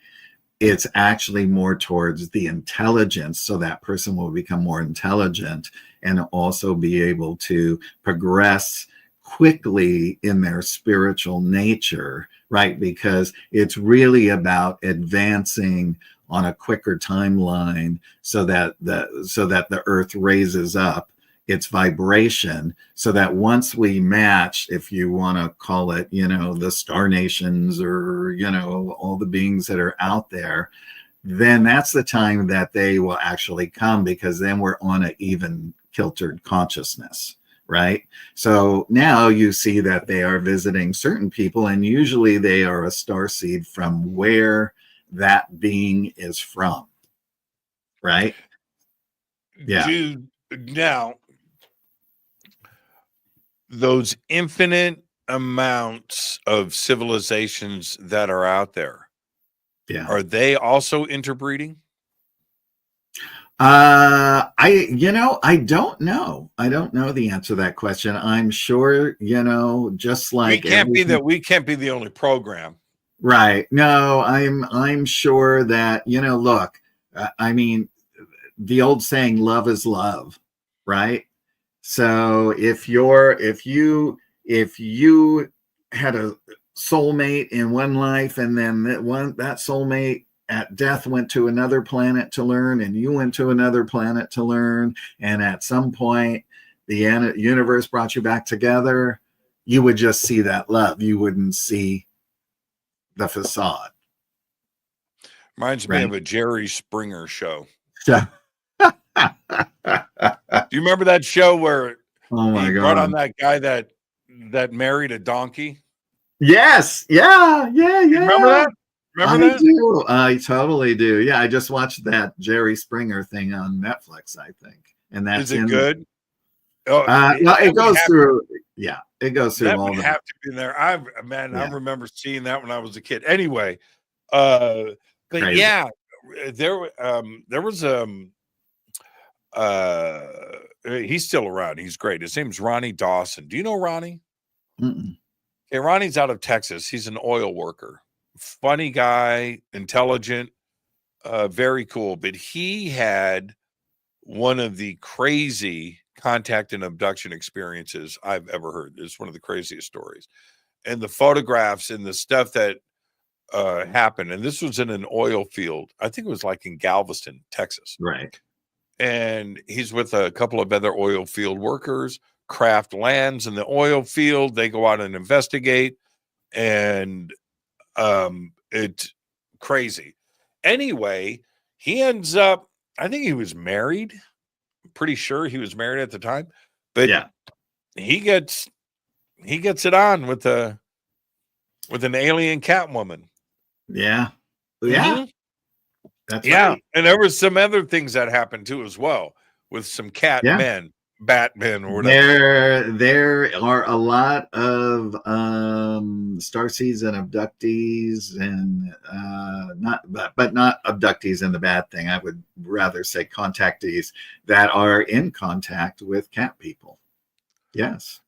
it's actually more towards the intelligence, so that person will become more intelligent and also be able to progress quickly in their spiritual nature, right? Because it's really about advancing on a quicker timeline, so that the earth raises up its vibration, so that once we match, if you want to call it, the star nations, or all the beings that are out there, then that's the time that they will actually come, because then we're on an even kiltered consciousness, right? So now you see that they are visiting certain people, and usually they are a starseed from where that being is from, right? Yeah. Dude, now those infinite amounts of civilizations that are out there, Yeah. are they also interbreeding? I don't know. I don't know the answer to that question. I'm sure, just like we can't be the only program. Right. No, I'm sure that, look, I mean, the old saying, love is love, right? So if you had a soulmate in one life, and then that soulmate at death went to another planet to learn, and you went to another planet to learn, and at some point the universe brought you back together, you would just see that love. You wouldn't see the facade. Reminds me of a Jerry Springer show. Yeah. Do you remember that show where Oh my he God. brought on that guy that married a donkey? Yes. Yeah. Remember that? Remember that? Do. I totally do. Yeah, I just watched that Jerry Springer thing on Netflix, I think. And that's Is it good? Oh, well, it goes through. Yeah, it goes through that all would the. have to be in there. I remember seeing that when I was a kid. Anyway, but Crazy. yeah, there was he's still around. He's great. His name's Ronnie Dawson. Do you know Ronnie? Mm-mm. Okay, Ronnie's out of Texas. He's an oil worker. Funny guy, intelligent, very cool. But he had one of the crazy contact and abduction experiences I've ever heard. It's one of the craziest stories. And the photographs and the stuff that happened. And this was in an oil field. I think it was like in Galveston, Texas. Right. And he's with a couple of other oil field workers. craft lands in the oil field. They go out and investigate, and it's crazy. Anyway, he ends up, I think he was married. I'm pretty sure he was married at the time, but Yeah. he gets it on with an alien cat woman. Yeah. Yeah. That's Yeah. right. And there was some other things that happened too as well, with some cat Yeah. men, Batman or whatever. There are a lot of starseeds and abductees, and but not abductees in the bad thing. I would rather say contactees that are in contact with cat people. Yes,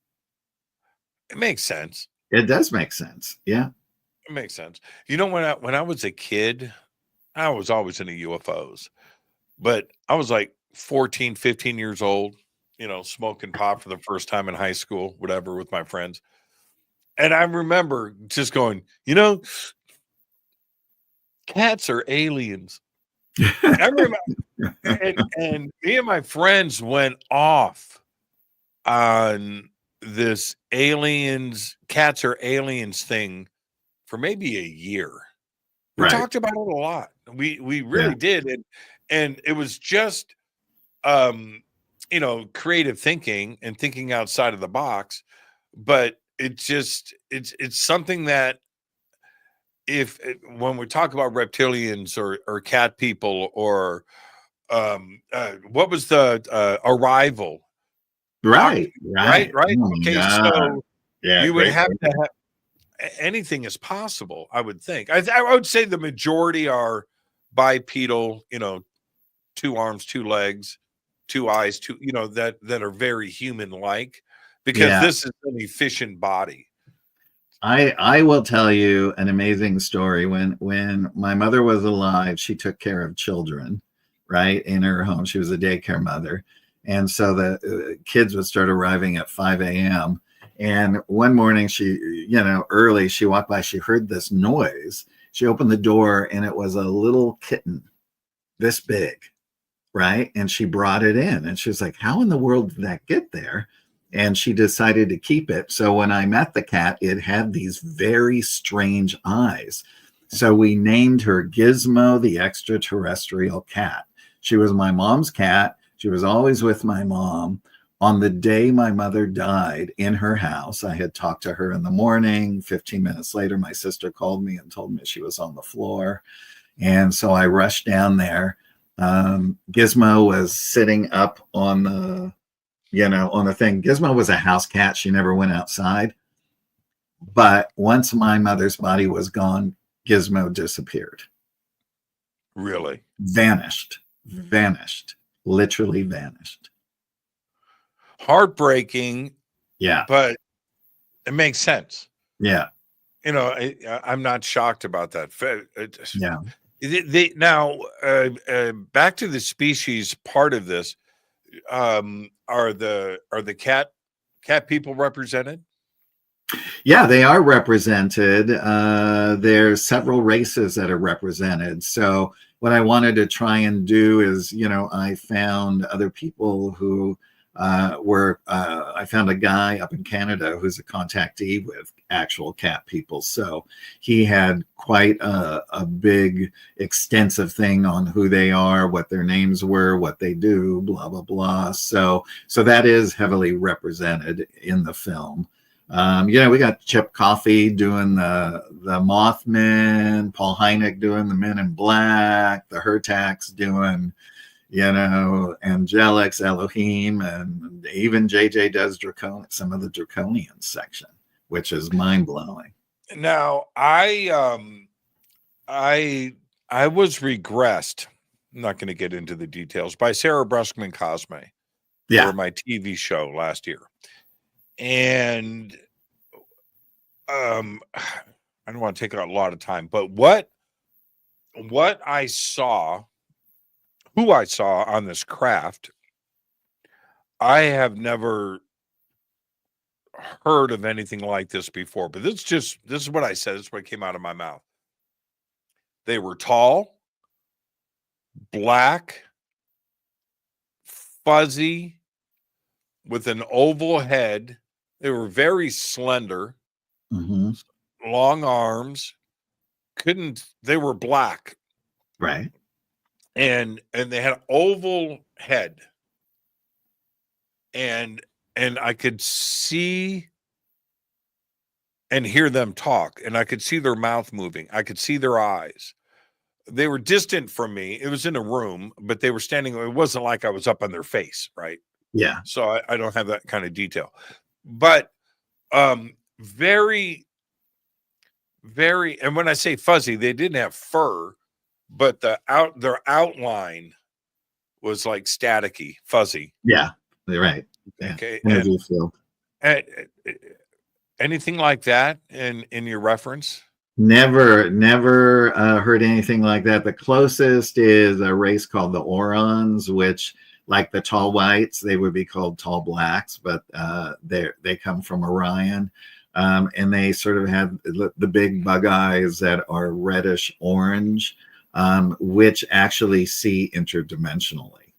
It makes sense. it does make sense. Yeah. It makes sense. You know, when I was a kid, I was always into UFOs, but I was like 14, 15 years old, you know, smoking pot for the first time in high school, whatever, with my friends. And I remember just going, you know, cats are aliens. I remember, and me and my friends went off on this cats are aliens thing for maybe a year. We Right. talked about it a lot. We really did. And it was just you know, creative thinking and thinking outside of the box. But it's something that when we talk about reptilians or cat people or what was the Arrival? Right. Right. Oh, Okay, yeah. so Yeah. you would Great. have to have anything is possible, I would think. I would say the majority are bipedal, you know, 2 arms, 2 legs, 2 eyes, you know, that are very human like, because Yeah. this is an efficient body. I will tell you an amazing story. When my mother was alive, she took care of children, right, in her home. She was a daycare mother. And so the kids would start arriving at 5 a.m. And one morning she, you know, early, she walked by, she heard this noise. She opened the door and it was a little kitten this big, right? And she brought it in and she was like, how in the world did that get there? And she decided to keep it. So when I met the cat, it had these very strange eyes. So we named her Gizmo the extraterrestrial cat. She was my mom's cat. She was always with my mom. On the day my mother died in her house, I had talked to her in the morning. 15 minutes later, my sister called me and told me she was on the floor. And so I rushed down there. Gizmo was sitting up on the, you know, on the thing. Gizmo was a house cat. She never went outside. But once my mother's body was gone, Gizmo disappeared. Really? Vanished, literally vanished. Heartbreaking. Yeah. But it makes sense. Yeah. You know, I'm not shocked about that. Yeah. Now, back to the species part of this. Are the cat people represented? Yeah, they are represented. There's several races that are represented. So what I wanted to try and do is, you know, I found other people who I found a guy up in Canada who's a contactee with actual cat people. So he had quite a big, extensive thing on who they are, what their names were, what they do, blah, blah, blah. So that is heavily represented in the film. You know, we got Chip Coffey doing the Mothman, Paul Hynek doing the Men in Black, the Hertax doing, you know, Angelics, Elohim, and even JJ does some of the Draconian section, which is mind blowing. Now, I was regressed. I'm not going to get into the details, by Sarah Breskman Cosme for my TV show last year. And I don't want to take a lot of time, but what I saw, who I saw on this craft, I have never heard of anything like this before. But this is what I said. This is what came out of my mouth. They were tall, black, fuzzy, with an oval head. They were very slender, Mm-hmm. long arms. They were black, Right. and they had an oval head, and I could see and hear them talk, and I could see their mouth moving. I could see their eyes. They were distant from me. It was in a room, but they were standing. It wasn't like I was up on their face, right? Yeah. So I don't have that kind of detail, but very, very. And when I say fuzzy, they didn't have fur, but their outline was like staticky, fuzzy. Yeah. You're right. Yeah. Okay. Energy field. And anything like that in your reference? Never heard anything like that. The closest is a race called the Orons, which, like the tall whites, they would be called tall blacks, but they come from Orion, and they sort of have the big bug eyes that are reddish orange, which actually see interdimensionally,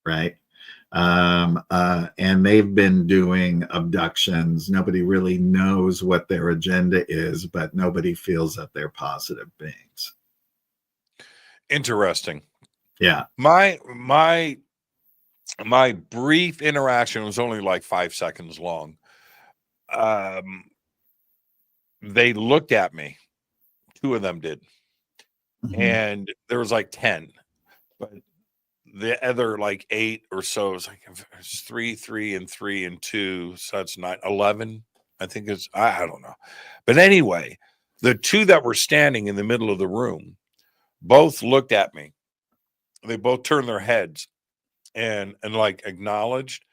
right? And they've been doing abductions. Nobody really knows what their agenda is, but nobody feels that they're positive beings. Interesting. Yeah. My brief interaction was only like 5 seconds long. They looked at me. 2 of them did. Mm-hmm. And there was like 10, but the other like 8 or so, was like it's 3, 3, and 3, and 2. So that's 9, 11. I think it's, I don't know. But anyway, the 2 that were standing in the middle of the room both looked at me. They both turned their heads and like acknowledged,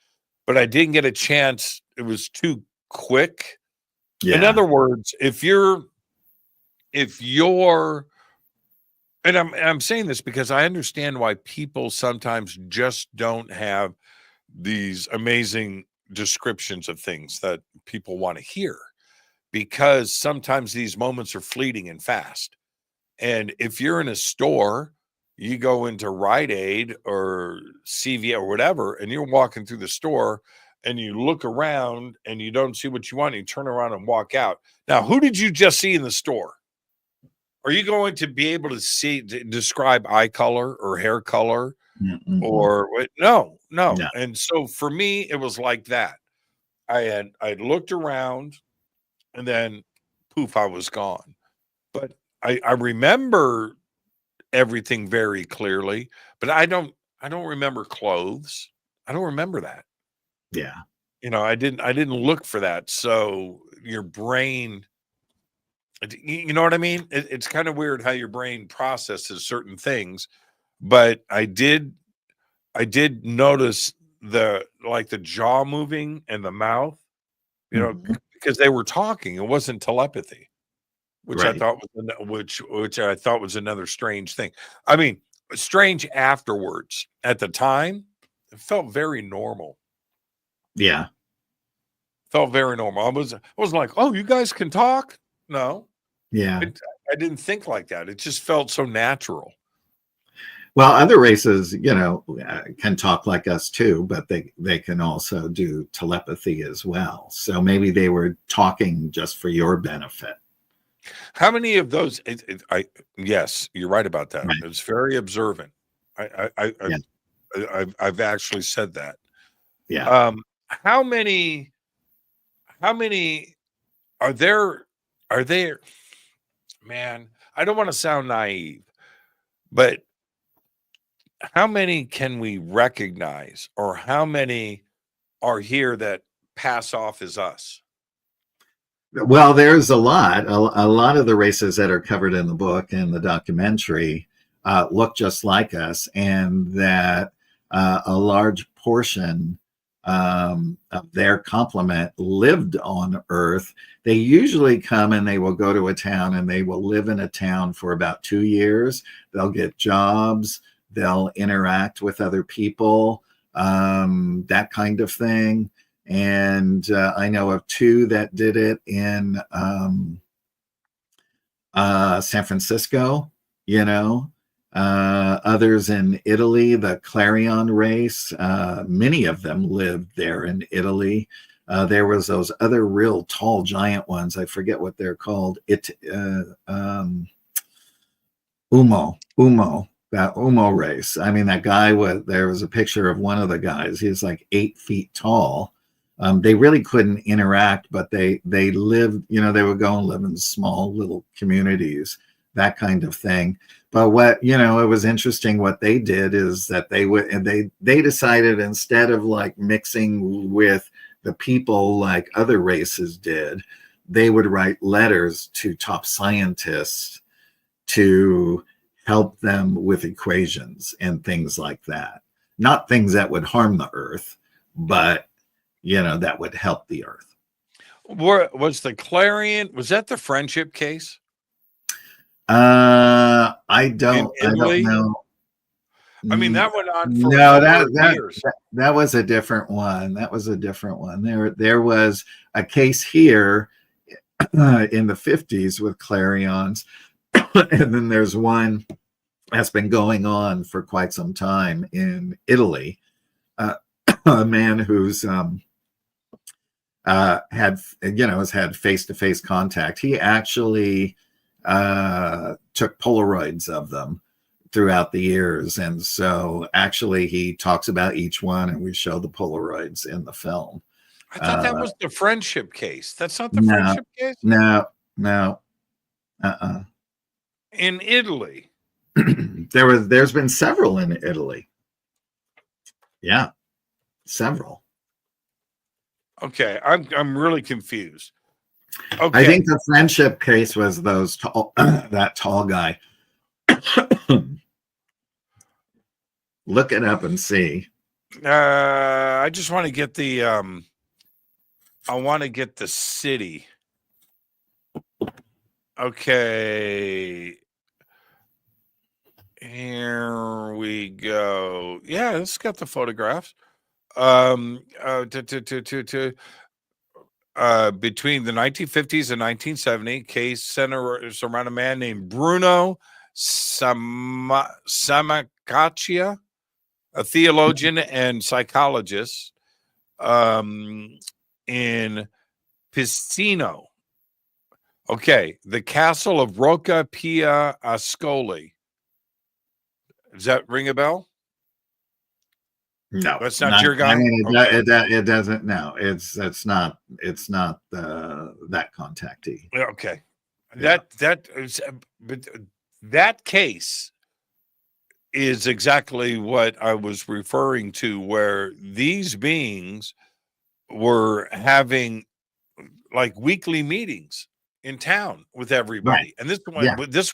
but I didn't get a chance. It was too quick. Yeah. In other words, if you're, and I'm saying this because I understand why people sometimes just don't have these amazing descriptions of things that people want to hear, because sometimes these moments are fleeting and fast. And if you're in a store, you go into Rite Aid or CVS or whatever, and you're walking through the store and you look around and you don't see what you want, and you turn around and walk out. Now, who did you just see in the store? Are you going to be able to describe eye color or hair color? Mm-hmm. Or what? No. Yeah. And so for me, it was like that. I looked around, and then poof, I was gone. But I remember everything very clearly, but I don't remember clothes. I don't remember that. Yeah. I didn't look for that. So your brain, you know what I mean? It's kind of weird how your brain processes certain things, but I did notice the jaw moving and the mouth, because they were talking. It wasn't telepathy, which Right. I thought which I thought was another strange thing. I mean, strange afterwards. At the time, it felt very normal. Yeah. Felt very normal. I was like, oh, you guys can talk? No. Yeah. I didn't think like that. It just felt so natural. Well, other races, can talk like us too, but they can also do telepathy as well. So maybe they were talking just for your benefit. How many of those? Yes, you're right about that. Right. It's very observant. I've actually said that. Yeah. How many are there? Man, I don't want to sound naive, but how many can we recognize, or how many are here that pass off as us? Well, there's a lot. A lot of the races that are covered in the book and the documentary look just like us, and that a large portion of their complement lived on Earth. They usually come and they will go to a town, and they will live in a town for about 2 years. They'll get jobs. They'll interact with other people, that kind of thing. And I know of 2 that did it in San Francisco, others in Italy, the Clarion race. Many of them lived there in Italy. There was those other real tall giant ones. I forget what they're called. That Umo race. I mean, that guy there was a picture of one of the guys. He was like 8 feet tall. They really couldn't interact, but they lived, they would go and live in small little communities, that kind of thing. But what, it was interesting what they did is that they decided, instead of like mixing with the people like other races did, they would write letters to top scientists to help them with equations and things like that. Not things that would harm the Earth, but, that would help the Earth. Was the Clarion, was that the friendship case? I don't know. I mean, that went on for years. That was a different one. There was a case here in the 50s with Clarions. And then there's one that's been going on for quite some time in Italy. A man who's has had face-to-face contact. He actually took Polaroids of them throughout the years, and so actually he talks about each one, and we show the Polaroids in the film. I thought that was the friendship case. That's not the friendship case? No. In Italy. There's been several in Italy. Yeah, several. Okay, I'm really confused. Okay. I think the friendship case was those that tall guy. Look it up and see. I just want to get the city. Okay. Here we go. Yeah, it's got the photographs. Between the 1950s and 1970, case centers around a man named Bruno Samacaccia, a theologian and psychologist in Pistino. Okay, the castle of Rocca Pia Ascoli. Does that ring a bell? No, that's not your guy. I mean, it doesn't. No, it's not that contactee. Okay, yeah. That case is exactly what I was referring to, where these beings were having like weekly meetings in town with everybody, right. And this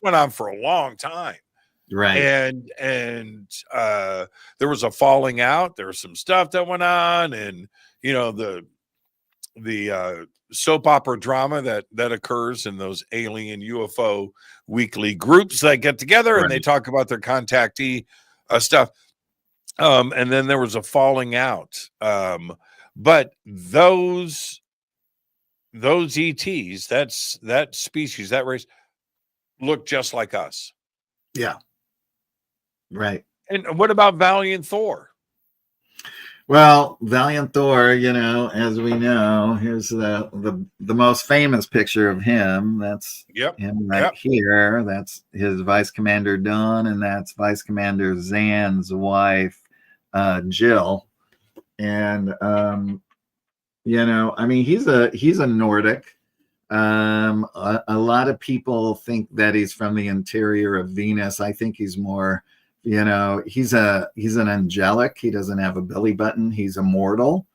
went on for a long time. Right. And there was a falling out. There was some stuff that went on, and the soap opera drama that occurs in those alien UFO weekly groups that get together, right. And they talk about their contactee stuff. And then there was a falling out. But those ETs, that species, that race, look just like us. Yeah. Right. And what about Valiant Thor? Well, Valiant Thor, as we know, here's the most famous picture of him. That's him right here. That's his Vice Commander Dawn, and that's Vice Commander Zan's wife, Jill. And I mean, he's a Nordic. A lot of people think that he's from the interior of Venus. I think he's more, he's an angelic. He doesn't have a belly button. He's immortal.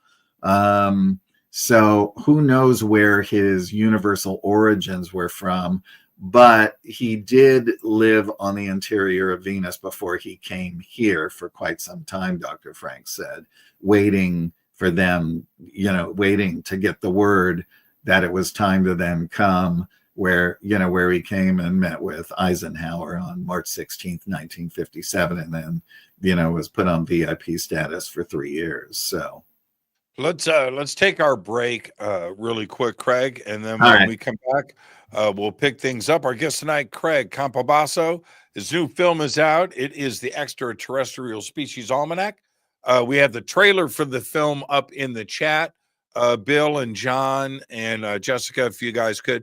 So who knows where his universal origins were from, but he did live on the interior of Venus before he came here for quite some time, Dr. Frank said, waiting for them, waiting to get the word that it was time to then come, where he came and met with Eisenhower on March 16th, 1957, and then, was put on VIP status for 3 years. So, Let's take our break really quick, Craig, and then All when right. we come back, we'll pick things up. Our guest tonight, Craig Campobasso. His new film is out. It is the Extraterrestrial Species Almanac. We have the trailer for the film up in the chat. Bill and John and Jessica, if you guys could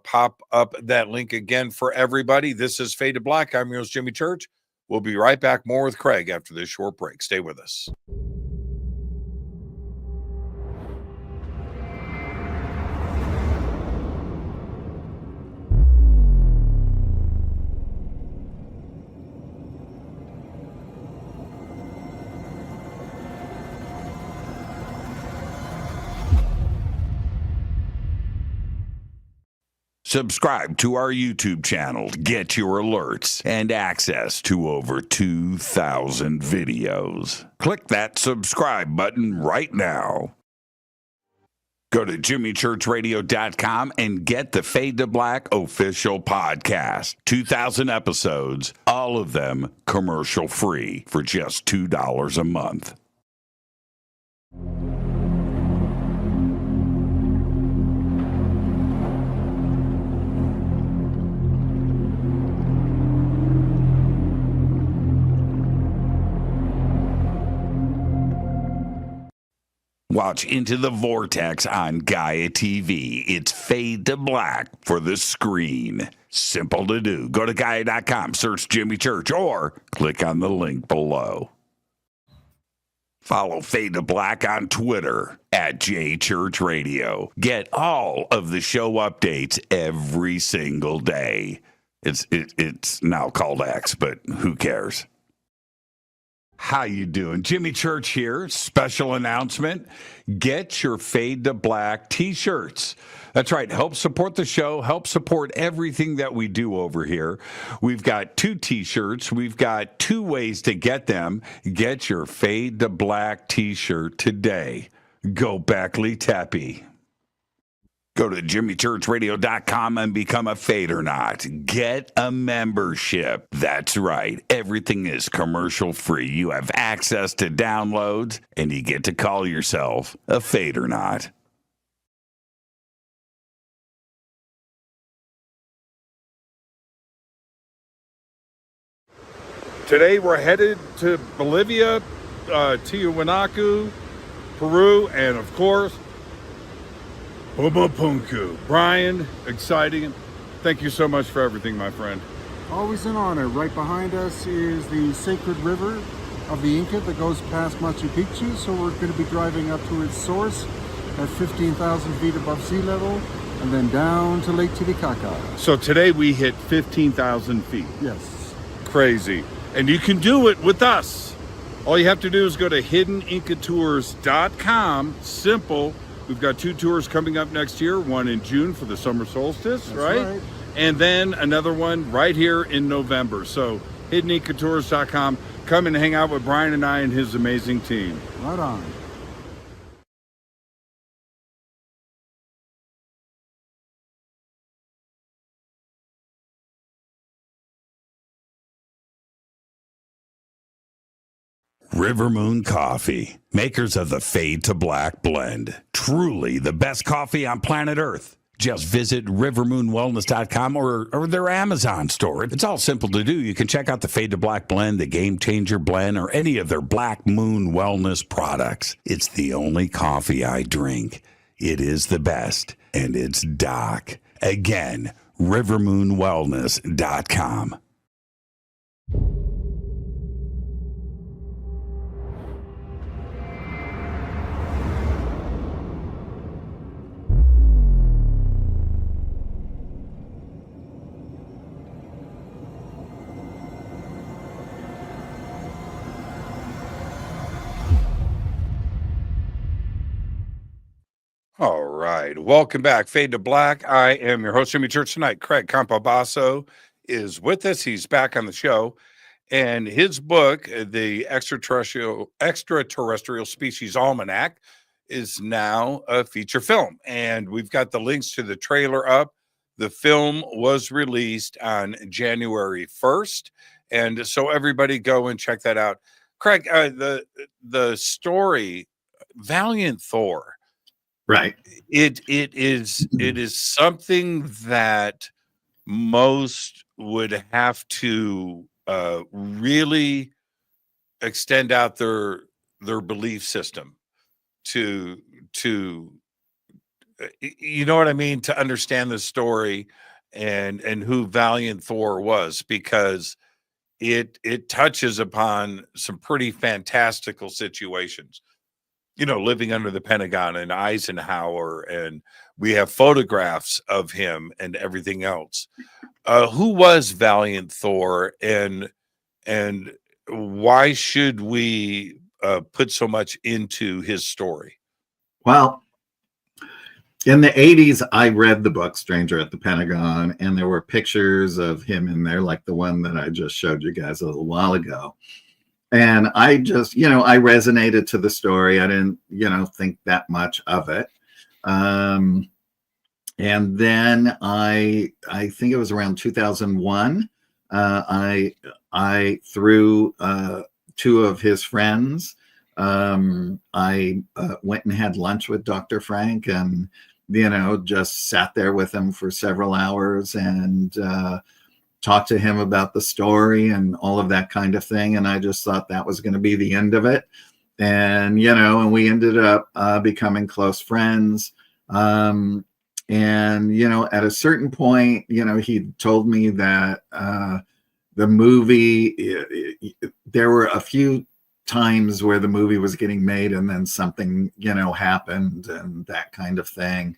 pop up that link again for everybody. This is Fade to Black. I'm your host, Jimmy Church. We'll be right back more with Craig after this short break. Stay with us. Subscribe to our YouTube channel to get your alerts and access to over 2,000 videos. Click that subscribe button right now. Go to jimmychurchradio.com and get the Fade to Black official podcast. 2,000 episodes, all of them commercial free for just $2 a month. Watch Into the Vortex on Gaia TV. It's Fade to Black for the screen. Simple to do. Go to Gaia.com, search Jimmy Church, or click on the link below. Follow Fade to Black on Twitter at JChurchRadio. Get all of the show updates every single day. It's now called X, but who cares? How you doing? Jimmy Church here. Special announcement. Get your Fade to Black t-shirts. That's right. Help support the show. Help support everything that we do over here. We've got 2 t-shirts. We've got 2 ways to get them. Get your Fade to Black t-shirt today. Go Beckley Teppy. Go to jimmychurchradio.com and become a Fadernaut. Get a membership. That's right. Everything is commercial free. You have access to downloads, and you get to call yourself a Fadernaut. Today we're headed to Bolivia, Tiwanaku, Peru, and of course, Pumapunku. Brian, exciting. Thank you so much for everything, my friend. Always an honor. Right behind us is the sacred river of the Inca that goes past Machu Picchu. So we're going to be driving up to its source at 15,000 feet above sea level and then down to Lake Titicaca. So today we hit 15,000 feet. Yes. Crazy. And you can do it with us. All you have to do is go to hiddenincatours.com. Simple. We've got 2 tours coming up next year, one in June for the summer solstice, right? And then another one right here in November. So hiddenincatours.com. Come and hang out with Brian and I and his amazing team. Right on. River Moon Coffee, makers of the Fade to Black blend. Truly the best coffee on planet Earth. Just visit rivermoonwellness.com or their Amazon store. It's all simple to do. You can check out the Fade to Black blend, the Game Changer blend, or any of their Black Moon wellness products. It's the only coffee I drink. It is the best, and it's Doc. Again, rivermoonwellness.com. All right. Welcome back. Fade to Black. I am your host, Jimmy Church. Tonight, Craig Campobasso is with us. He's back on the show. And his book, the Extraterrestrial Species Almanac, is now a feature film. And we've got the links to the trailer up. The film was released on January 1st. And so everybody go and check that out. Craig, the story Valiant Thor. Right. It is something that most would have to really extend out their belief system to you know what I mean, to understand the story and who Valiant Thor was, because it touches upon some pretty fantastical situations. You know, living under the Pentagon and Eisenhower, and we have photographs of him and everything else. Who was Valiant Thor, and why should we put so much into his story? Well, in the 80s, I read the book Stranger at the Pentagon, and there were pictures of him in there, like the one that I just showed you guys a little while ago. And I just, I resonated to the story. I didn't, think that much of it. And then I think it was around 2001, I through two of his friends, I went and had lunch with Dr. Frank, and just sat there with him for several hours and talked to him about the story and all of that kind of thing. And I just thought that was going to be the end of it. And and we ended up becoming close friends. And at a certain point, he told me that the movie, there were a few times where the movie was getting made and then something happened and that kind of thing.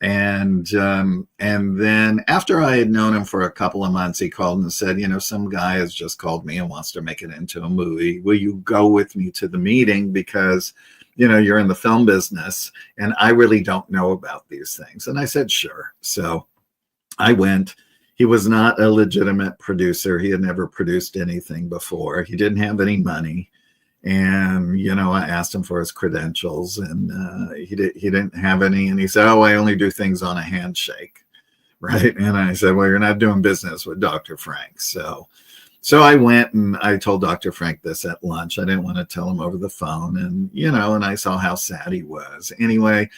And then after I had known him for a couple of months, he called and said, some guy has just called me and wants to make it into a movie. Will you go with me to the meeting? Because you're in the film business and I really don't know about these things. And I said, sure. So I went. He was not a legitimate producer. He had never produced anything before. He didn't have any money. And, I asked him for his credentials, and he didn't have any. And he said, oh, I only do things on a handshake. Right. And I said, well, you're not doing business with Dr. Frank. So I went and I told Dr. Frank this at lunch. I didn't want to tell him over the phone. And, and I saw how sad he was. Anyway,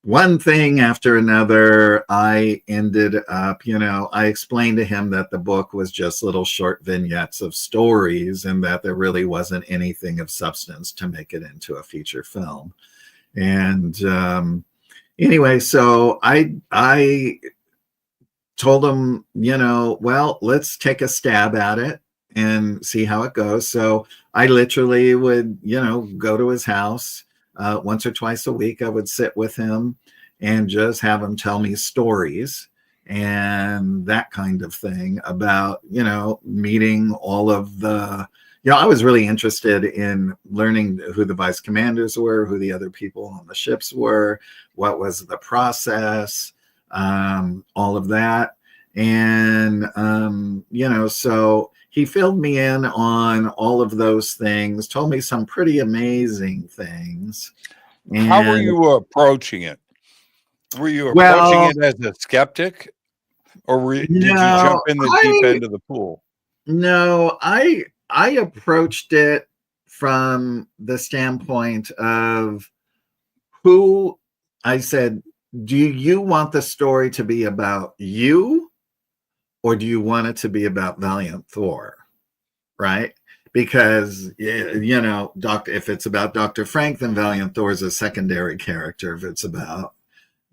one thing after another, I ended up, I explained to him that the book was just little short vignettes of stories and that there really wasn't anything of substance to make it into a feature film. And anyway, so I told him, well, let's take a stab at it and see how it goes. So I literally would, go to his house. Once or twice a week, I would sit with him and just have him tell me stories and that kind of thing about, meeting all of the, I was really interested in learning who the vice commanders were, who the other people on the ships were, what was the process, all of that. And, so he filled me in on all of those things, told me some pretty amazing things. And how were you approaching it? Were you approaching it as a skeptic, or did you jump in the deep end of the pool? No, I approached it from the standpoint of who I said, do you want the story to be about you, or do you want it to be about Valiant Thor? Right? Because, if it's about Dr. Frank, then Valiant Thor is a secondary character. If it's about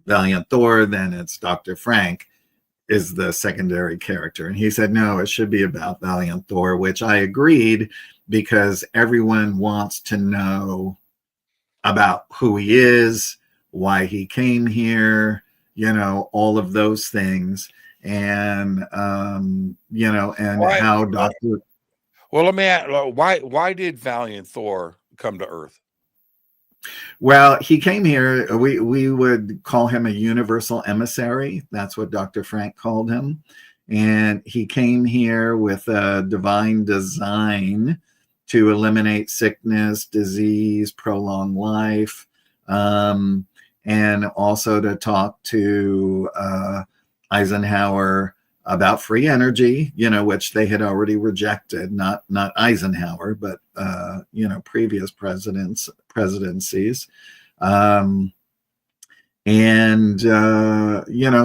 Valiant Thor, then it's Dr. Frank is the secondary character. And he said, no, it should be about Valiant Thor, which I agreed, because everyone wants to know about who he is, why he came here, all of those things. And, and how Dr. Well, let me ask, why did Valiant Thor come to Earth? Well, he came here. We would call him a universal emissary. That's what Dr. Frank called him. And he came here with a divine design to eliminate sickness, disease, prolong life, and also to talk to Eisenhower, about free energy, which they had already rejected, not Eisenhower, but previous presidencies.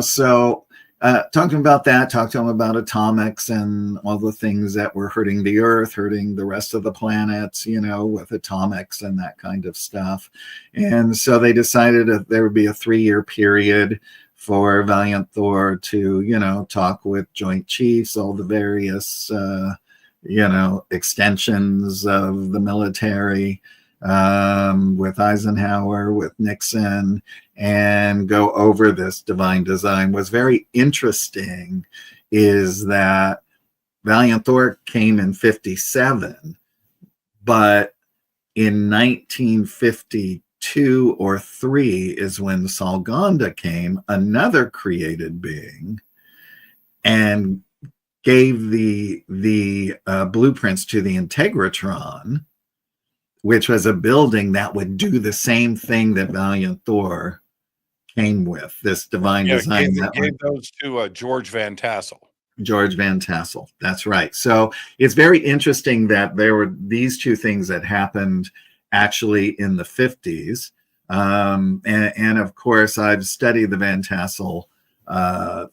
So talking about that, talk to them about atomics and all the things that were hurting the Earth, hurting the rest of the planets, with atomics and that kind of stuff. And so they decided that there would be a 3-year period for Valiant Thor to, talk with Joint Chiefs, all the various, extensions of the military, with Eisenhower, with Nixon, and go over this divine design. What's very interesting is that Valiant Thor came in 57, but in 1952 or 3 is when Salganda came, another created being, and gave the blueprints to the Integratron, which was a building that would do the same thing that Valiant Thor came with, this divine design. Gave those to George Van Tassel. George Van Tassel, that's right. So it's very interesting that there were these two things that happened actually in the 50s. And of course, I've studied the Van Tassel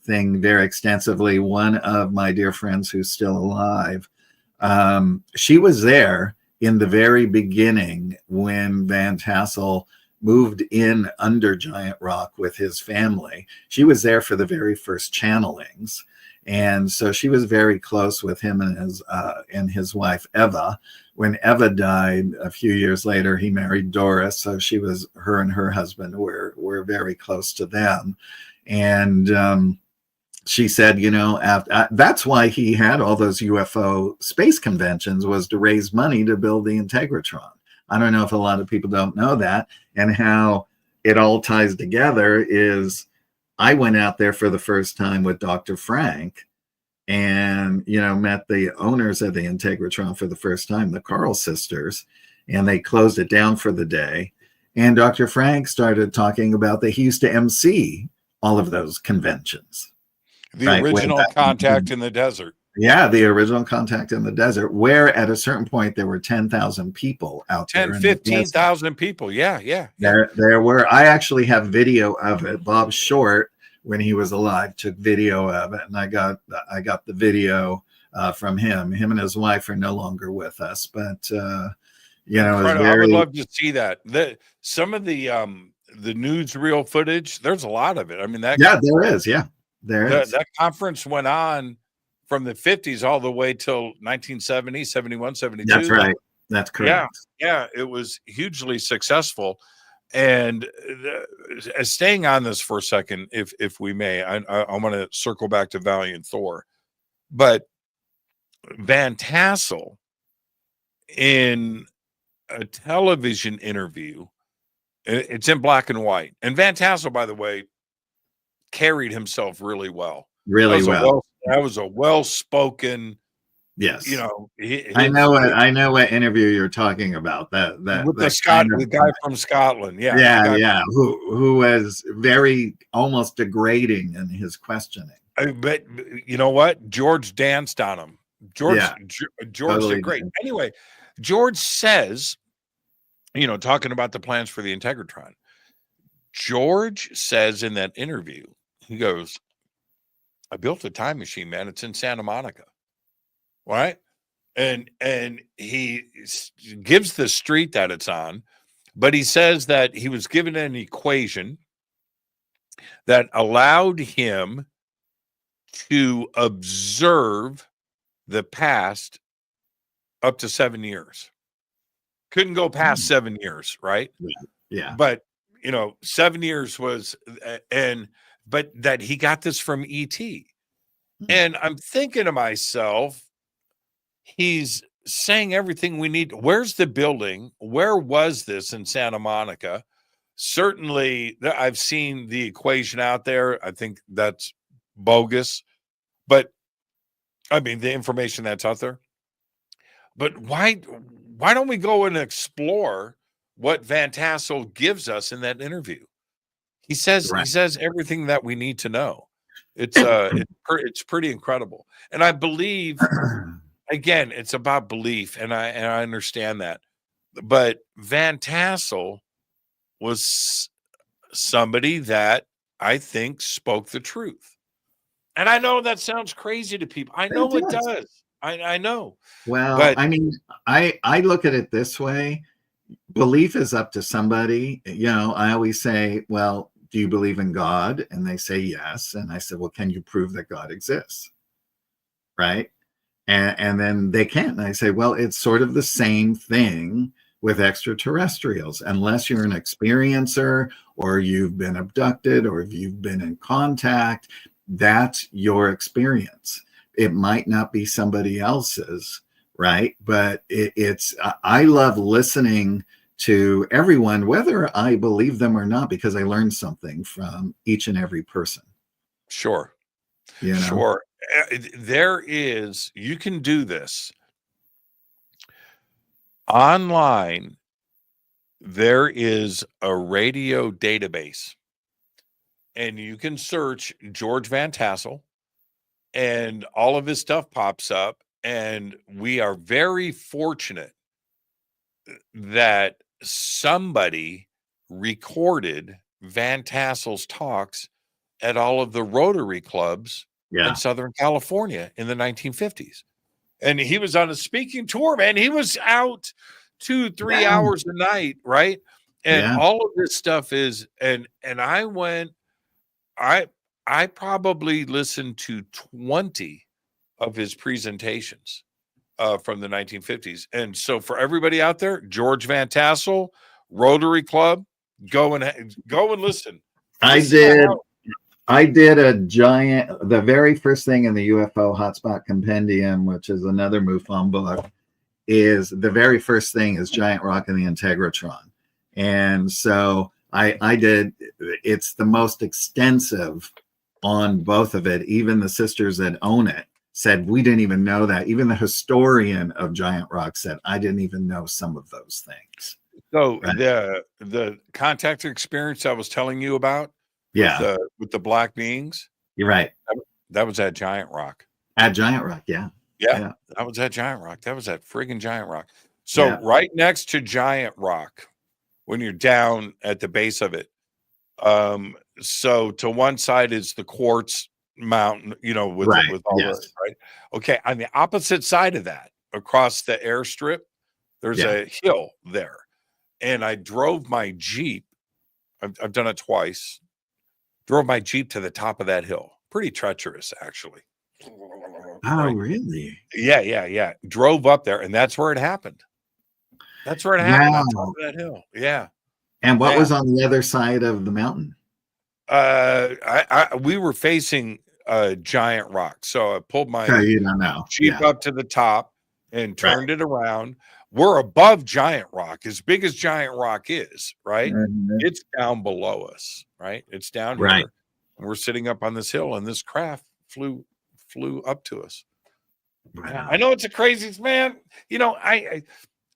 thing very extensively. One of my dear friends who's still alive, she was there in the very beginning when Van Tassel moved in under Giant Rock with his family. She was there for the very first channelings. And so she was very close with him and his wife, Eva. When Eva died a few years later, he married Doris. So her and her husband were very close to them. And she said, that's why he had all those UFO space conventions, was to raise money to build the Integratron. I don't know if a lot of people don't know that, and how it all ties together is I went out there for the first time with Dr. Frank and, met the owners of the Integratron for the first time, the Carl sisters, and they closed it down for the day. And Dr. Frank started talking about that he used to MC all of those conventions. The original Contact in the Desert. Yeah, the original Contact in the Desert, where at a certain point there were 10,000 people out there. 15,000 people. Yeah. There were. I actually have video of it. Bob Short, when he was alive, took video of it, and I got the video from him. Him and his wife are no longer with us, but I would love to see that. Some of the newsreel footage. There's a lot of it. I mean, there is. Yeah, there is. That conference went on from the 50s all the way till 1970, 71, 72. That's right. That's correct. Yeah, it was hugely successful. And staying on this for a second, if we may, I want to circle back to Valiant Thor. But Van Tassel, in a television interview, it's in black and white. And Van Tassel, by the way, carried himself really well. That was a well-spoken. Yes. I know what interview you're talking about. That with the guy from Scotland. Yeah. Who was very almost degrading in his questioning. But you know what? George danced on him. George totally did great. Anyway, George says, talking about the plans for the Integratron, George says in that interview, he goes, I built a time machine, man. It's in Santa Monica. Right. And he gives the street that it's on, but he says that he was given an equation that allowed him to observe the past up to 7 years. Couldn't go past 7 years. Right. Yeah. But, 7 years was, but that he got this from E.T. And I'm thinking to myself, he's saying everything we need. Where's the building? Where was this in Santa Monica? Certainly, I've seen the equation out there. I think that's bogus. But, I mean, the information that's out there. But why don't we go and explore what Van Tassel gives us in that interview? He says everything that we need to know. It's pretty incredible. And I believe, again, it's about belief, and I understand that. But Van Tassel was somebody that I think spoke the truth. And I know that sounds crazy to people. I know it does. I know. Well, But I mean, I look at it this way. Belief is up to somebody. You know, I always say, well, do you believe in God? And they say yes. And I said, well, can you prove that God exists? Right. And then they can't. And I say, well, it's sort of the same thing with extraterrestrials. Unless you're an experiencer or you've been abducted or if you've been in contact, that's your experience. It might not be somebody else's, right? But I love listening to everyone, whether I believe them or not, because I learned something from each and every person. sure. You know? Sure. You can do this online. There is a radio database, and you can search George Van Tassel, and all of his stuff pops up. And we are very fortunate that somebody recorded Van Tassel's talks at all of the Rotary clubs in Southern California in the 1950s. And he was on a speaking tour, man. He was out 2-3 hours a night, right? And all of this stuff is, and I probably listened to 20 of his presentations from the 1950s. And so for everybody out there, George Van Tassel, Rotary Club, go and listen. I did the very first thing in the UFO Hotspot Compendium, which is another MUFON book, is the very first thing is Giant Rock and the Integratron. And so I did, it's the most extensive on both of it. Even the sisters that own it said, we didn't even know that. Even the historian of Giant Rock said, I didn't even know some of those things. So the contact experience I was telling you about, with the black beings, you're right. That was at Giant Rock. At Giant Rock, yeah. That was at Giant Rock. That was at friggin' Giant Rock. So right next to Giant Rock, when you're down at the base of it, so to one side is the quartz mountain, with all that, right? Okay, on the opposite side of that, across the airstrip, there's a hill there, and I drove my Jeep. I've done it twice. Drove my Jeep to the top of that hill. Pretty treacherous, actually. Oh, really? Yeah. Drove up there, and that's where it happened. That's where it happened on top of that hill. Yeah. And what was on the other side of the mountain? We were facing Giant Rock, so I pulled my Jeep up to the top and turned it around. We're above Giant Rock, as big as Giant Rock is, right? Mm-hmm. It's down below us, right? It's down here. And we're sitting up on this hill, and this craft flew up to us. Wow. I know it's a crazy, man.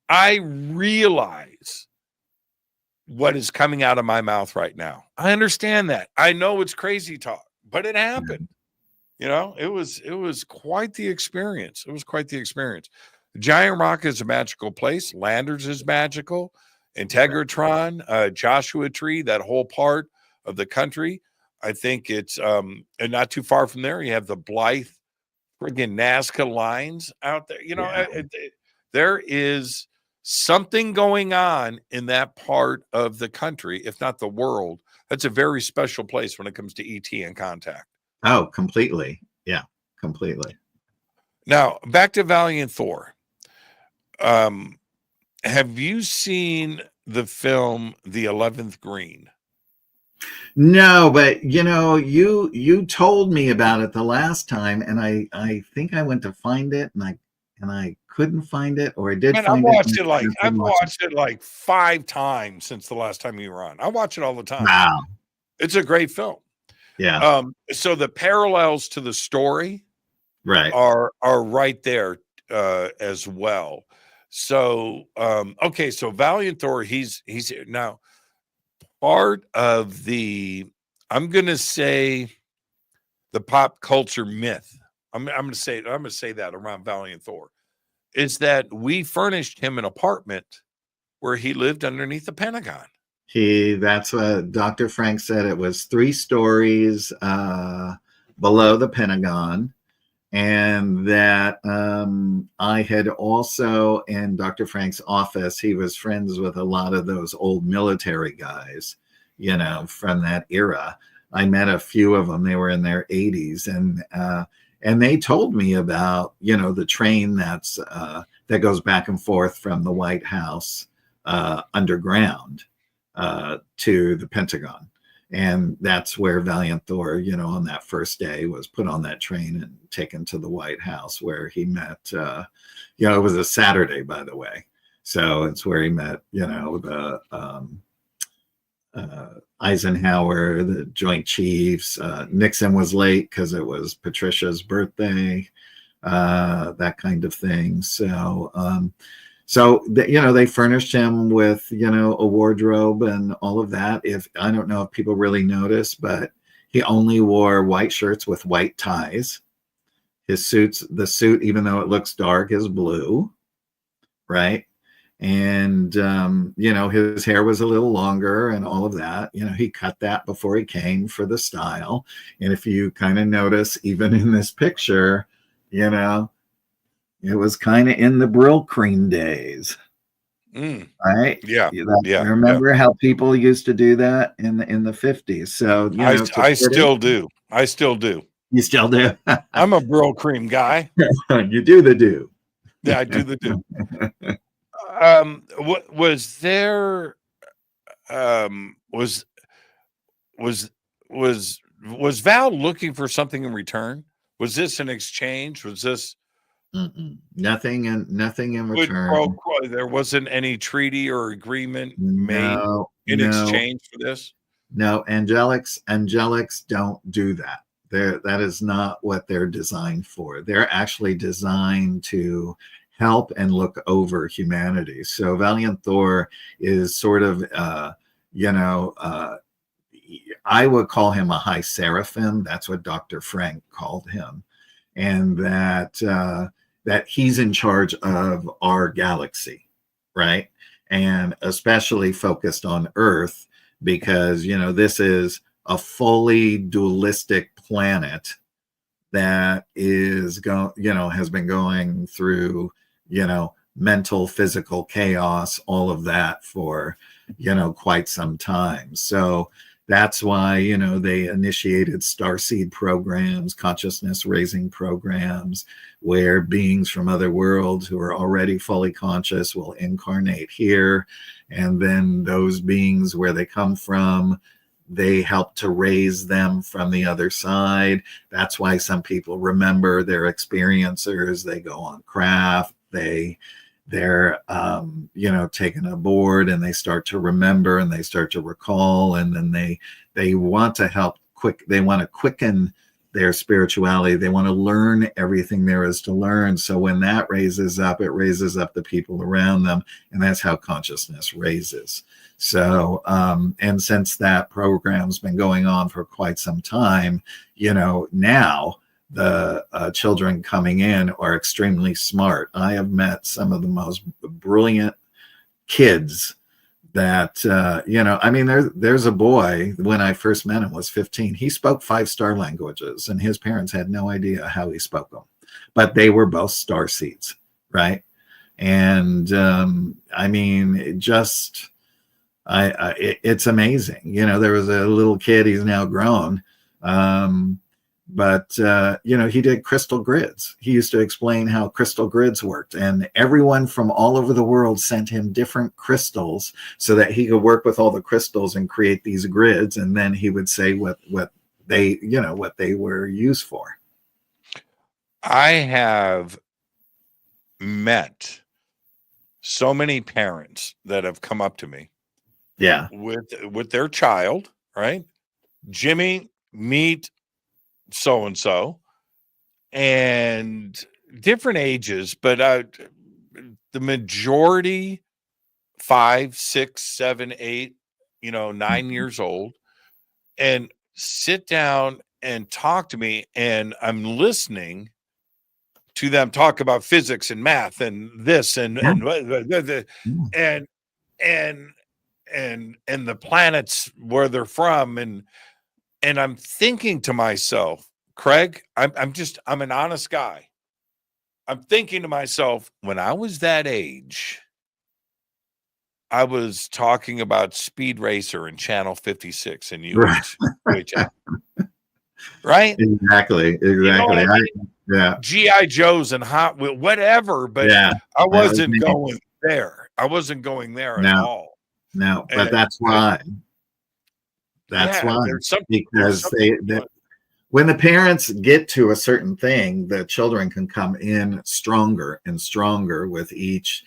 I realize what is coming out of my mouth right now. I understand that. I know it's crazy talk, but it happened. It was quite the experience. It was quite the experience. Giant Rock is a magical place. Landers is magical. Integratron, Joshua Tree, that whole part of the country. I think it's and not too far from there, you have the Blythe friggin' Nazca lines out there. There is something going on in that part of the country, if not the world. That's a very special place when it comes to ET and contact. Oh, completely. Yeah, completely. Now, back to Valiant Thor. Have you seen the film The 11th Green? No, but you told me about it the last time, and I think I went to find it, and I couldn't find it, or I did find it. I've watched it like 5 times since the last time you were on. I watch it all the time. Wow. It's a great film. Yeah. So the parallels to the story are right there as well. So okay, so Valiant Thor, he's here. Now, part of the, I'm gonna say the pop culture myth. I'm going to say that around Valiant Thor is that we furnished him an apartment where he lived underneath the Pentagon. That's what Dr. Frank said. It was 3 stories below the Pentagon. And that I had also, in Dr. Frank's office, he was friends with a lot of those old military guys, from that era. I met a few of them. They were in their 80s. And they told me about, the train that goes back and forth from the White House underground to the Pentagon. And that's where Valiant Thor, on that first day was put on that train and taken to the White House, where he met, it was a Saturday, by the way. So it's where he met, the Eisenhower, the Joint Chiefs. Nixon was late because it was Patricia's birthday, that kind of thing. So, they furnished him with, a wardrobe and all of that. I don't know if people really notice, but he only wore white shirts with white ties. The suit, even though it looks dark, is blue, right? And, his hair was a little longer and all of that. He cut that before he came for the style. And if you kind of notice, even in this picture, it was kind of in the Brill cream days, right? Yeah, Remember how people used to do that in the 50s? So I still do. I still do. You still do? I'm a Brill cream guy. You do the do. Yeah, I do the do. What was there? Was Val looking for something in return? Was this an exchange? Was this? Nothing in return. There wasn't any treaty or agreement made in exchange for this. No, angelics don't do that. That is not what they're designed for. They're actually designed to help and look over humanity. So Valiant Thor is sort of, I would call him a high seraphim. That's what Dr. Frank called him, and that he's in charge of our galaxy, right? And especially focused on Earth, because, this is a fully dualistic planet that is has been going through, mental, physical chaos, all of that for, quite some time. So that's why, they initiated starseed programs, consciousness raising programs, where beings from other worlds who are already fully conscious will incarnate here. And then those beings, where they come from, they help to raise them from the other side. That's why some people remember their experiencers. They go on craft. They're taken aboard, and they start to remember, and they start to recall, and then they want to help they want to quicken their spirituality. They want to learn everything there is to learn. So when that raises up, it raises up the people around them, and that's how consciousness raises. So and since that program's been going on for quite some time, now the children coming in are extremely smart. I have met some of the most brilliant kids that, there's a boy, when I first met him, was 15. He spoke 5 star languages, and his parents had no idea how he spoke them, but they were both starseeds, right? And it's amazing. There was a little kid, he's now grown, but he did crystal grids. He used to explain how crystal grids worked, and everyone from all over the world sent him different crystals so that he could work with all the crystals and create these grids, and then he would say what they were used for. I have met so many parents that have come up to me, with their child, right? Jimmy, meet so and so, and different ages, but the majority 5, 6, 7, 8, 9 years old, and sit down and talk to me, and I'm listening to them talk about physics and math and this and Yeah. and and the planets where they're from, and I'm thinking to myself, Craig, I'm an honest guy. I'm thinking to myself, when I was that age, I was talking about Speed Racer and Channel 56 and UHF. Right? Exactly. You know what I mean? Yeah. G.I. Joes and Hot Wheels, whatever, but Yeah. I wasn't going there. I wasn't going there at all. No, but that's why. That's why. Because when the parents get to a certain thing, the children can come in stronger and stronger with each,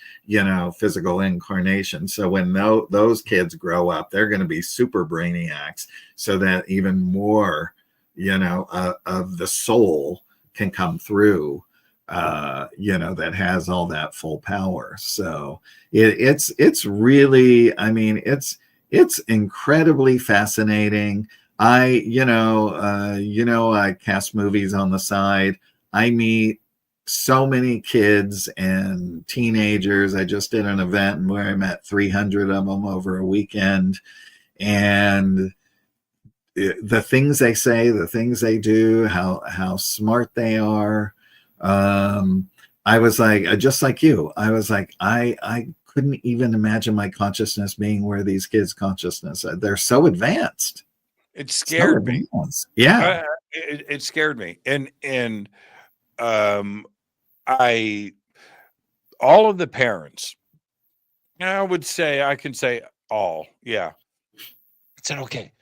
physical incarnation. So when those kids grow up, they're going to be super brainiacs, so that even more, of the soul can come through, that has all that full power. So it's really, it's incredibly fascinating. I cast movies on the side. I meet so many kids and teenagers. I just did an event where I met 300 of them over a weekend, and the things they say, the things they do, how smart they are. I was like, just like you, I was like, I couldn't even imagine my consciousness being where these kids' consciousness are. They're so advanced. It scared me. Yeah. It scared me. And all of the parents, I can say all. Yeah. I said, okay,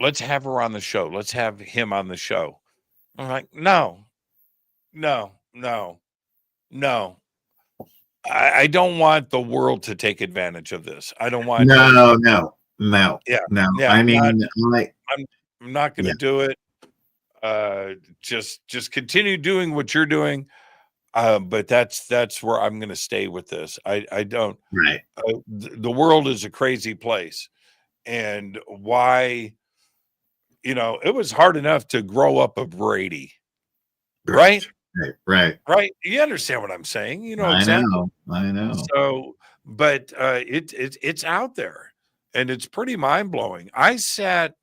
let's have her on the show. Let's have him on the show. I'm like, no. I don't want the world to take advantage of this. I don't want no. Yeah. I'm not going to do it. Just continue doing what you're doing. But that's where I'm going to stay with this. I don't. Right. The world is a crazy place, and why? It was hard enough to grow up a Brady, right? Right. You understand what I'm saying? Exactly. I know. So, but it's out there, and it's pretty mind blowing. I sat.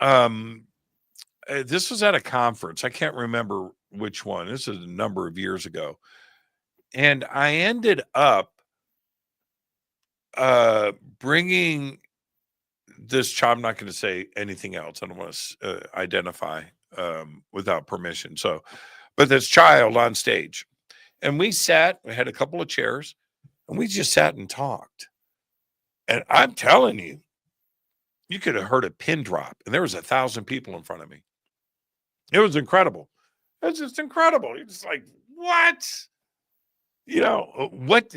This was at a conference. I can't remember which one. This is a number of years ago, and I ended up bringing this child. I'm not going to say anything else. I don't want to identify without permission. So, but this child on stage, and we had a couple of chairs, and we just sat and talked. And I'm telling you, you could have heard a pin drop, and there was 1,000 people in front of me. It was incredible. It's just incredible. You're just like, what? What?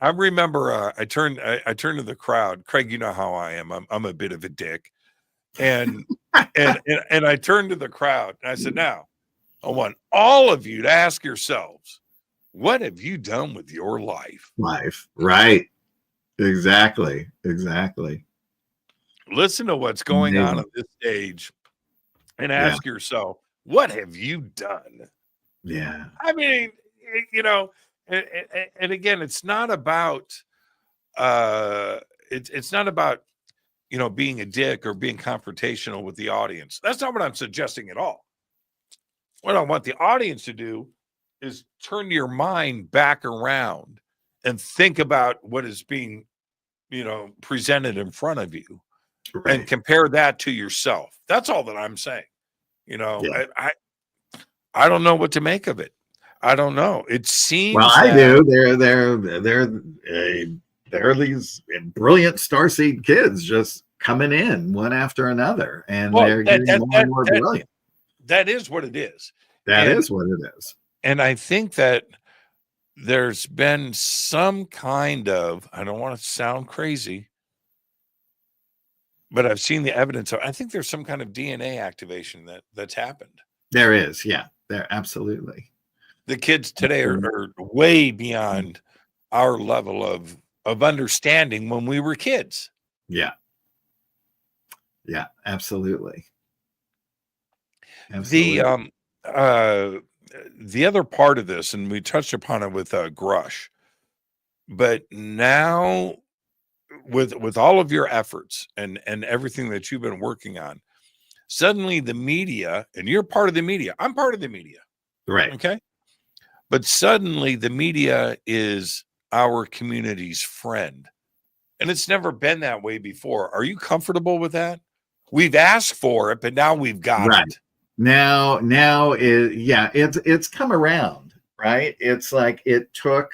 I remember I turned to the crowd. Craig, you know how I am. I'm a bit of a dick. And and I turned to the crowd and I said, now, I want all of you to ask yourselves, what have you done with your life? Right. Exactly. Listen to what's going on this stage and ask yourself, what have you done? Yeah. And again, it's not about it's not about being a dick or being confrontational with the audience. That's not what I'm suggesting at all. What I want the audience to do is turn your mind back around and think about what is being presented in front of you, and compare that to yourself. That's all that I'm saying. I don't know what to make of it. I don't know. It seems I do. They're these brilliant starseed kids just coming in one after another, and they're getting more and more brilliant. That is what it is. That is what it is. And I think that there's been some kind of, I don't want to sound crazy, but I've seen the evidence of, I think there's some kind of DNA activation that's happened. There is. Yeah, there absolutely. The kids today are way beyond our level of understanding when we were kids. Yeah. Yeah, absolutely. Absolutely. The other part of this, and we touched upon it with Grush, but now with all of your efforts and everything that you've been working on, suddenly the media, and you're part of the media, I'm part of the media, Right. okay, but suddenly the media is our community's friend, and it's never been that way before. Are you comfortable with that? We've asked for it, but now we've got Right. it. Now it's come around, right? It's like it took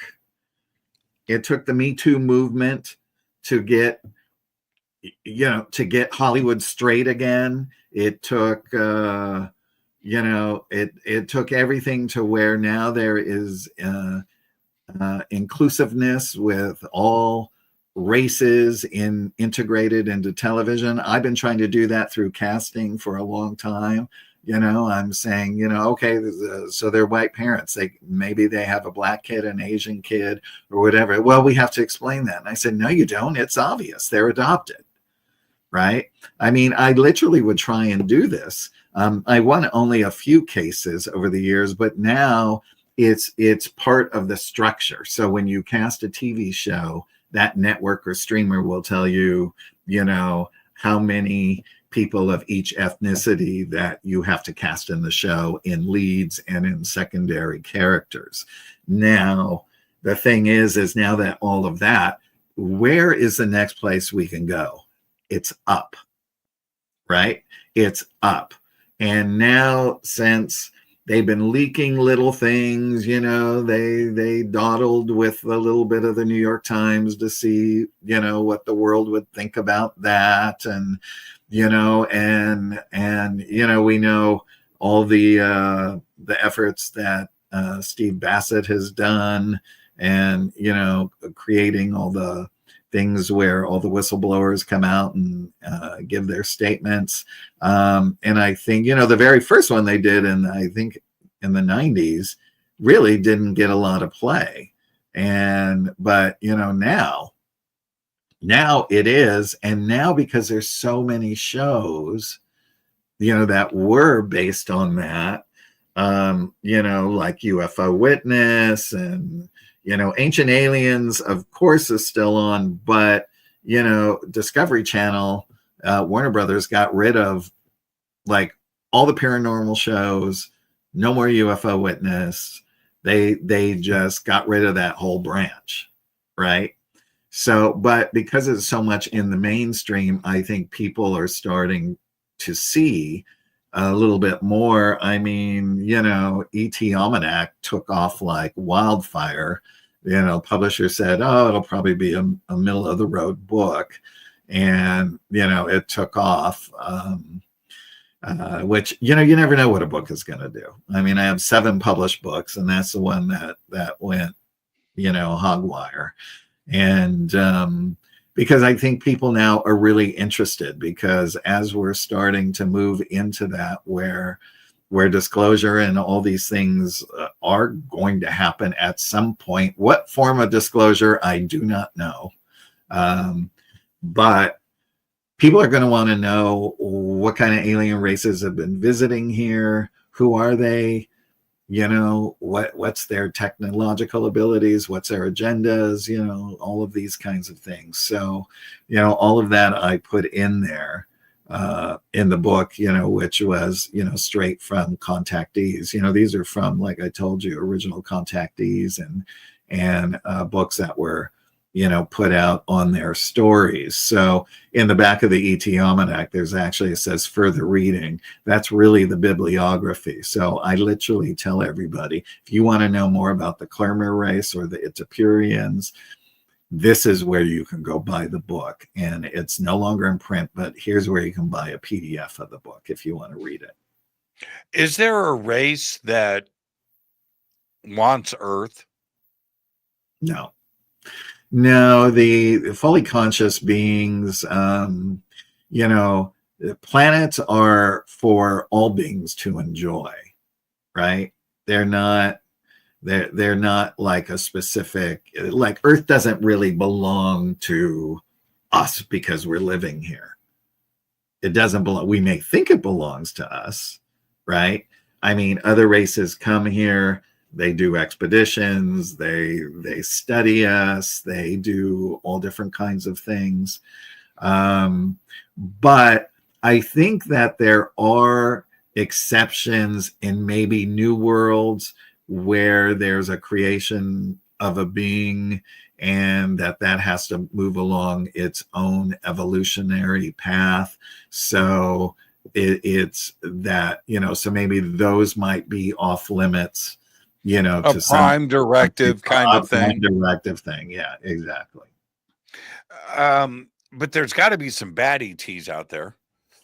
the Me Too movement to get Hollywood straight again. It took it took everything to where now there is inclusiveness with all races integrated into television. I've been trying to do that through casting for a long time. I'm saying, okay, so they're white parents. Maybe they have a black kid, an Asian kid, or whatever. Well, we have to explain that. And I said, no, you don't. It's obvious. They're adopted, right? I mean, I literally would try and do this. I won only a few cases over the years, but now it's part of the structure. So when you cast a TV show, that network or streamer will tell you, how many people of each ethnicity that you have to cast in the show in leads and in secondary characters. Now, the thing is now that all of that, where is the next place we can go? It's up, right? It's up. And now, since they've been leaking little things, they dawdled with a little bit of the New York Times to see, what the world would think about that. And, we know all the efforts that Steve Bassett has done, and, creating all the things where all the whistleblowers come out and give their statements. And I think, the very first one they did, and I think in the 90s, really didn't get a lot of play. But now it is. And now, because there's so many shows, that were based on that, like UFO Witness and, Ancient Aliens, of course, is still on, but, Discovery Channel, Warner Brothers got rid of like all the paranormal shows, no more UFO Witness. They just got rid of that whole branch, right? So, but because it's so much in the mainstream, I think people are starting to see a little bit more. I mean, ET Almanac took off like wildfire. Publisher said, oh, it'll probably be a middle of the road book. And, it took off, which, you never know what a book is going to do. I mean, I have 7 published books, and that's the one that went, hog wire. And because I think people now are really interested, because as we're starting to move into that, where disclosure and all these things are going to happen at some point. What form of disclosure, I do not know. But people are going to want to know what kind of alien races have been visiting here. Who are they? What's their technological abilities? What's their agendas? All of these kinds of things. So, all of that I put in there in the book, which was, straight from contactees. These are from, like I told you, original contactees and books that were, put out on their stories. So in the back of the ET Almanac, there's actually, it says further reading. That's really the bibliography. So I literally tell everybody, if you want to know more about the Clermer race or the Itapurians, this is where you can go buy the book. And it's no longer in print, but here's where you can buy a PDF of the book if you want to read it. Is there a race that wants Earth? No, the fully conscious beings, the planets are for all beings to enjoy, right? They're not like a specific, like Earth doesn't really belong to us because we're living here. It doesn't belong. We may think it belongs to us, right? I mean, other races come here, they do expeditions, they study us, they do all different kinds of things. But I think that there are exceptions in maybe new worlds where there's a creation of a being and that has to move along its own evolutionary path. So it's that, so maybe those might be off limits, a to prime directive kind of thing. Prime directive thing. Yeah, exactly. But there's got to be some bad ETs out there.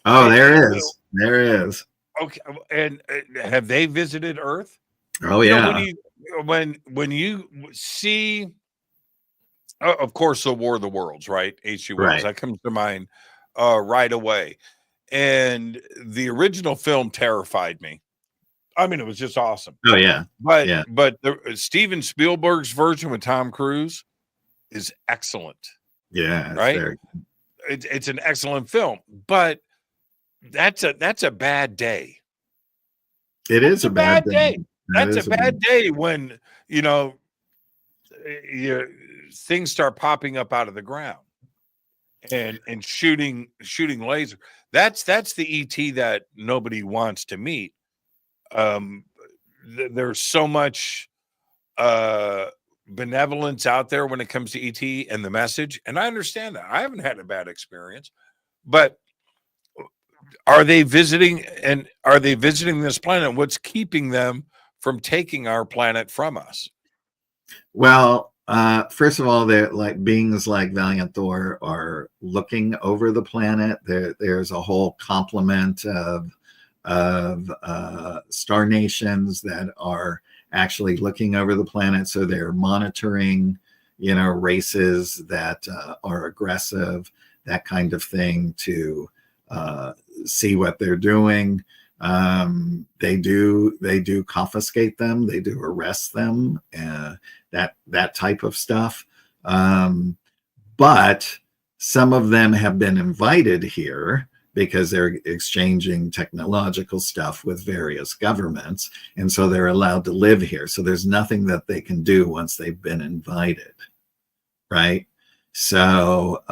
Oh, there is. There is. Okay. And have they visited Earth? Oh, yeah. When you see, of course, the War of the Worlds, right? H.G. Wells, Right. that comes to mind right away. And the original film terrified me. I mean, it was just awesome. Oh, yeah. But Yeah. but Steven Spielberg's version with Tom Cruise is excellent. Yeah. Right. It's an excellent film, but that's a bad day. It is a bad day. That's a bad day when things start popping up out of the ground and shooting laser. That's the ET that nobody wants to meet. There's so much benevolence out there when it comes to ET and the message, and I understand that. I haven't had a bad experience, but are they visiting this planet? What's keeping them from taking our planet from us? Well, first of all, they're like beings like Valiant Thor are looking over the planet. There's a whole complement of star nations that are actually looking over the planet. So they're monitoring, races that are aggressive, that kind of thing, to see what they're doing. They do confiscate them. They do arrest them, that type of stuff. But some of them have been invited here because they're exchanging technological stuff with various governments. And so they're allowed to live here. So there's nothing that they can do once they've been invited. Right. So,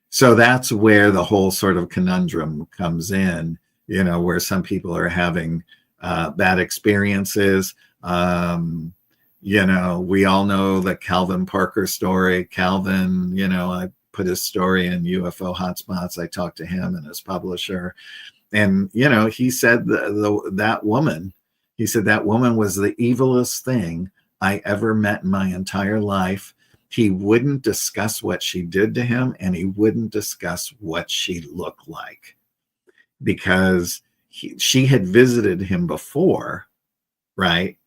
so that's where the whole sort of conundrum comes in, where some people are having bad experiences. We all know the Calvin Parker story. Calvin, I put his story in UFO Hotspots. I talked to him and his publisher. And, he said that woman was the evilest thing I ever met in my entire life. He wouldn't discuss what she did to him, and he wouldn't discuss what she looked like, because she had visited him before, right,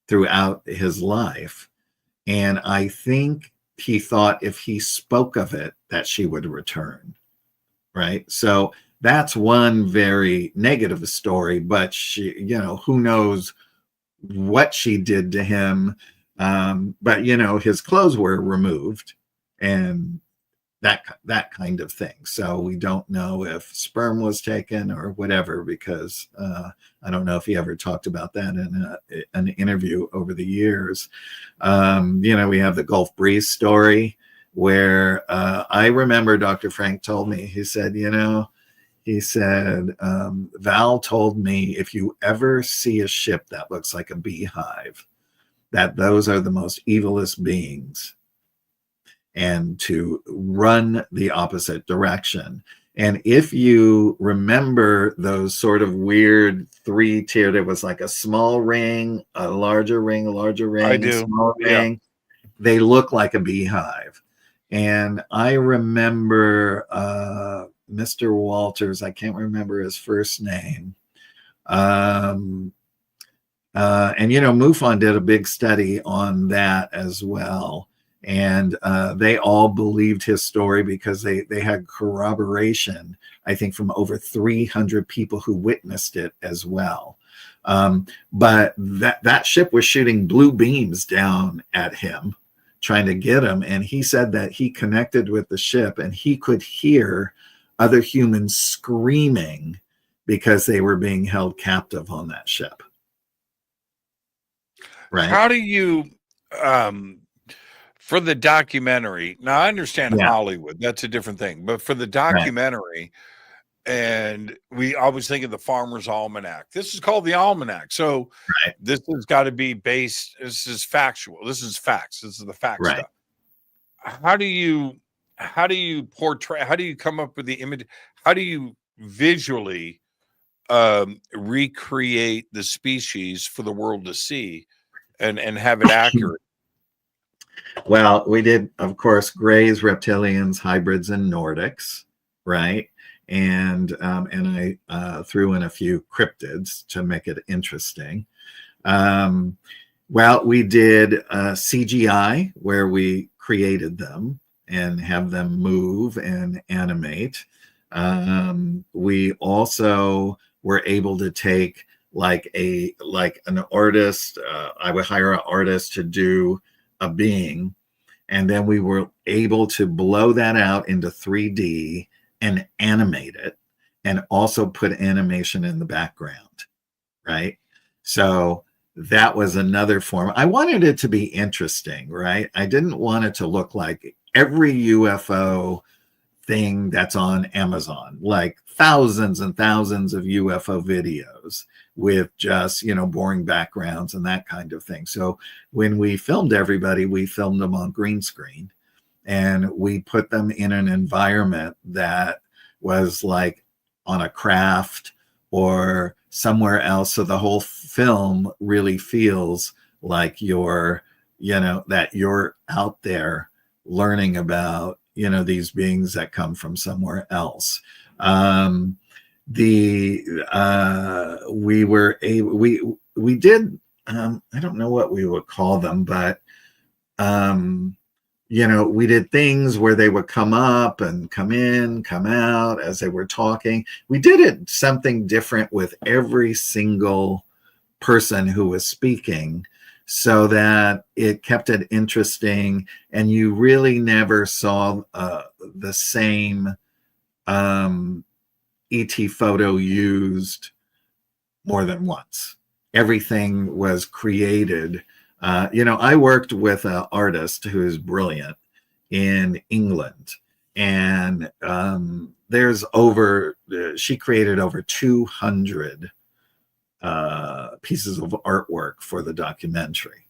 throughout his life. And I think he thought if he spoke of it, that she would return, right? So that's one very negative story, but she, who knows what she did to him. But his clothes were removed and that kind of thing. So we don't know if sperm was taken or whatever, because I don't know if he ever talked about that in an interview over the years. We have the Gulf Breeze story where I remember Dr. Frank told me, he said, Val told me, if you ever see a ship that looks like a beehive, that those are the most evilest beings, and to run the opposite direction. And if you remember those sort of weird 3-tier, there was like a small ring, a larger ring, a larger ring, I do. small ring. They look like a beehive. And I remember Mr. Walters, I can't remember his first name. And MUFON did a big study on that as well. And they all believed his story because they had corroboration, I think, from over 300 people who witnessed it as well. But that ship was shooting blue beams down at him, trying to get him. And he said that he connected with the ship and he could hear other humans screaming because they were being held captive on that ship. Right. How do you, for the documentary, now I understand Hollywood, that's a different thing, but for the documentary, and we always think of the Farmer's Almanac. This is called the Almanac. So this has got to be based, this is factual. This is facts. This is the fact stuff. How do you portray, how do you come up with the image? How do you visually recreate the species for the world to see and have it accurate? Well, we did, of course, Greys, Reptilians, Hybrids, and Nordics, right? And I threw in a few cryptids to make it interesting. Well, we did CGI, where we created them and have them move and animate. We also were able to take like an artist. I would hire an artist to do a being, and then we were able to blow that out into 3D and animate it, and also put animation in the background, right? So that was another form. I wanted it to be interesting, right? I didn't want it to look like every UFO thing that's on Amazon, like thousands and thousands of UFO videos with just, boring backgrounds and that kind of thing. So when we filmed everybody, we filmed them on green screen, and we put them in an environment that was like on a craft or somewhere else. So the whole film really feels like that you're out there learning about, these beings that come from somewhere else. We did, I don't know what we would call them, but, we did things where they would come up and come in, come out as they were talking. We did it something different with every single person who was speaking, so that it kept it interesting, and you really never saw the same ET photo used more than once. Everything was created. I worked with an artist who is brilliant in England, and she created over 200 pieces of artwork for the documentary,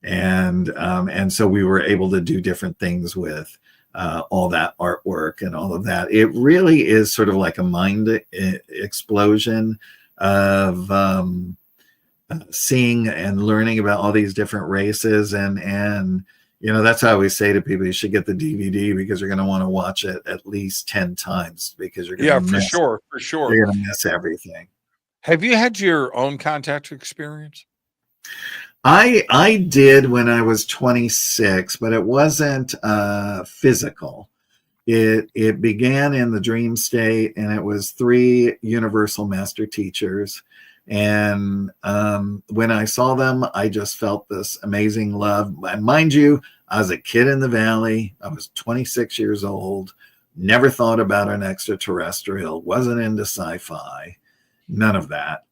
and so we were able to do different things with all that artwork and all of that. It really is sort of like a mind explosion of seeing and learning about all these different races, and that's how I always say to people, you should get the DVD, because you're going to want to watch it at least 10 times, because you're going to for sure you're going to miss everything. Have you had your own contact experience? I did when I was 26, but it wasn't physical. It began in the dream state, and it was 3 universal master teachers. And when I saw them, I just felt this amazing love. Mind you, I was a kid in the valley. I was 26 years old, never thought about an extraterrestrial, wasn't into sci-fi, none of that.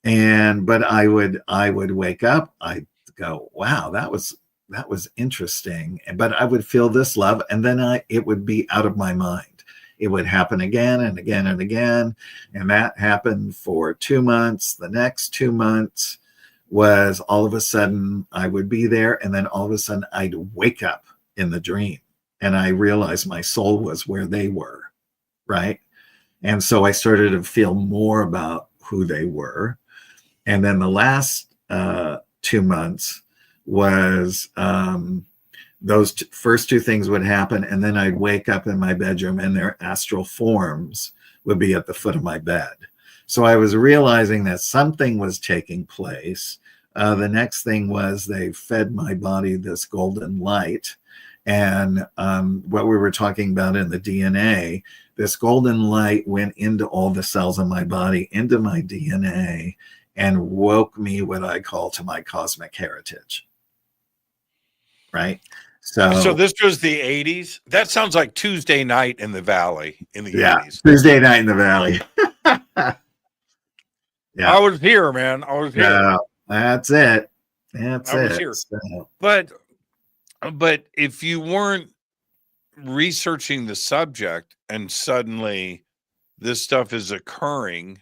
But I would wake up, I'd go, wow, that was interesting. But I would feel this love, and then it would be out of my mind. It would happen again and again and again. And that happened for 2 months. The next 2 months was all of a sudden I would be there, and then all of a sudden I'd wake up in the dream, and I realized my soul was where they were, right? And so I started to feel more about who they were. And then the last 2 months was those first 2 things would happen, and then I'd wake up in my bedroom, and their astral forms would be at the foot of my bed. So I was realizing that something was taking place. The next thing was they fed my body this golden light. And what we were talking about in the DNA, this golden light went into all the cells in my body, into my DNA, and woke me what I call to my cosmic heritage. Right? So this was the 80s? That sounds like Tuesday Night in the Valley in the 80s. Tuesday Night in the Valley. Yeah. I was here, man. I was here. Yeah. That's it. That's I was it. here. So, But if you weren't researching the subject and suddenly this stuff is occurring,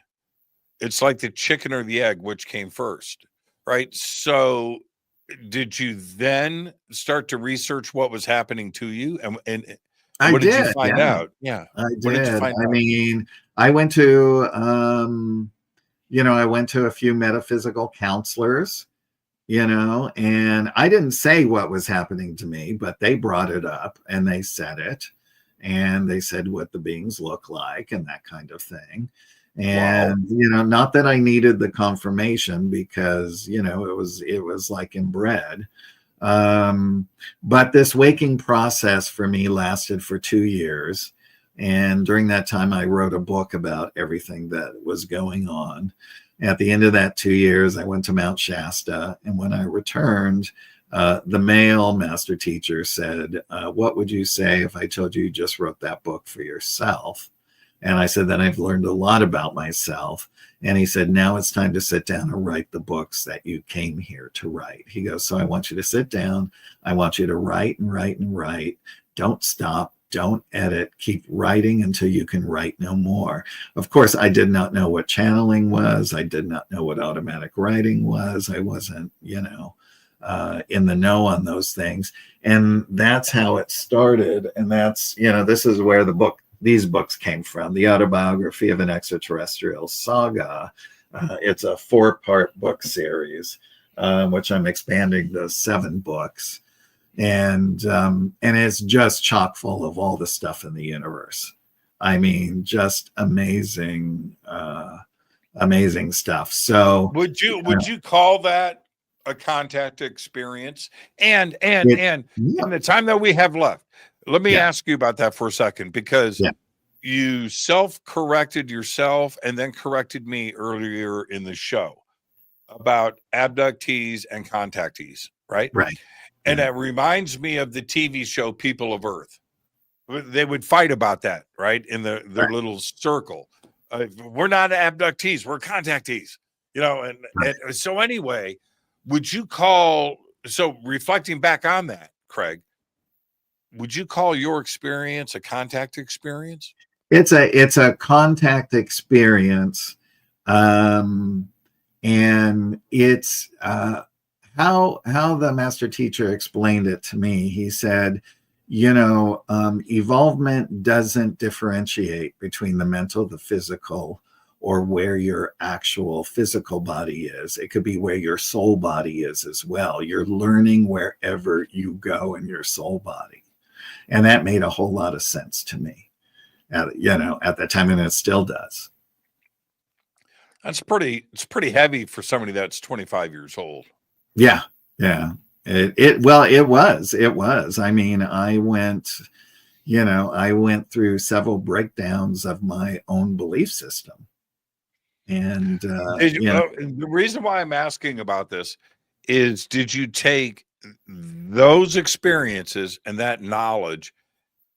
it's like the chicken or the egg, which came first, right? So did you then start to research what was happening to you? And I what did you did. find Yeah, out? Yeah. I What did you did. find I out? mean, I went to, I went to a few metaphysical counselors, and I didn't say what was happening to me, but they brought it up and they said it. And they said what the beings look like and that kind of thing. And, not that I needed the confirmation because, it was like inbred. But this waking process for me lasted for 2 years. And during that time, I wrote a book about everything that was going on. At the end of that 2 years, I went to Mount Shasta. And when I returned, the male master teacher said, what would you say if I told you just wrote that book for yourself? And I said, then I've learned a lot about myself. And he said, now it's time to sit down and write the books that you came here to write. He goes, so I want you to sit down. I want you to write and write and write. Don't stop. Don't edit. Keep writing until you can write no more. Of course, I did not know what channeling was. I did not know what automatic writing was. I wasn't, in the know on those things. And that's how it started. And that's, this is where these books came from. The Autobiography of an Extraterrestrial Saga. It's a 4-part book series, which I'm expanding to 7 books. And it's just chock full of all the stuff in the universe. I mean, just amazing, amazing stuff. So would you call that a contact experience? And in the time that we have left, let me ask you about that for a second, because you self-corrected yourself and then corrected me earlier in the show about abductees and contactees, right? Right. And that reminds me of the TV show People of Earth. They would fight about that, right? In their little circle. We're not abductees, we're contactees, and so anyway, would you call, so reflecting back on that, Craig, would you call your experience a contact experience? It's a contact experience. And it's how the master teacher explained it to me. He said, evolvement doesn't differentiate between the mental, the physical, or where your actual physical body is. It could be where your soul body is as well. You're learning wherever you go in your soul body. And that made a whole lot of sense to me, at the time, and it still does. It's pretty heavy for somebody that's 25 years old. Yeah. It was. I mean, I went through several breakdowns of my own belief system. And the reason why I'm asking about this is, did you take those experiences and that knowledge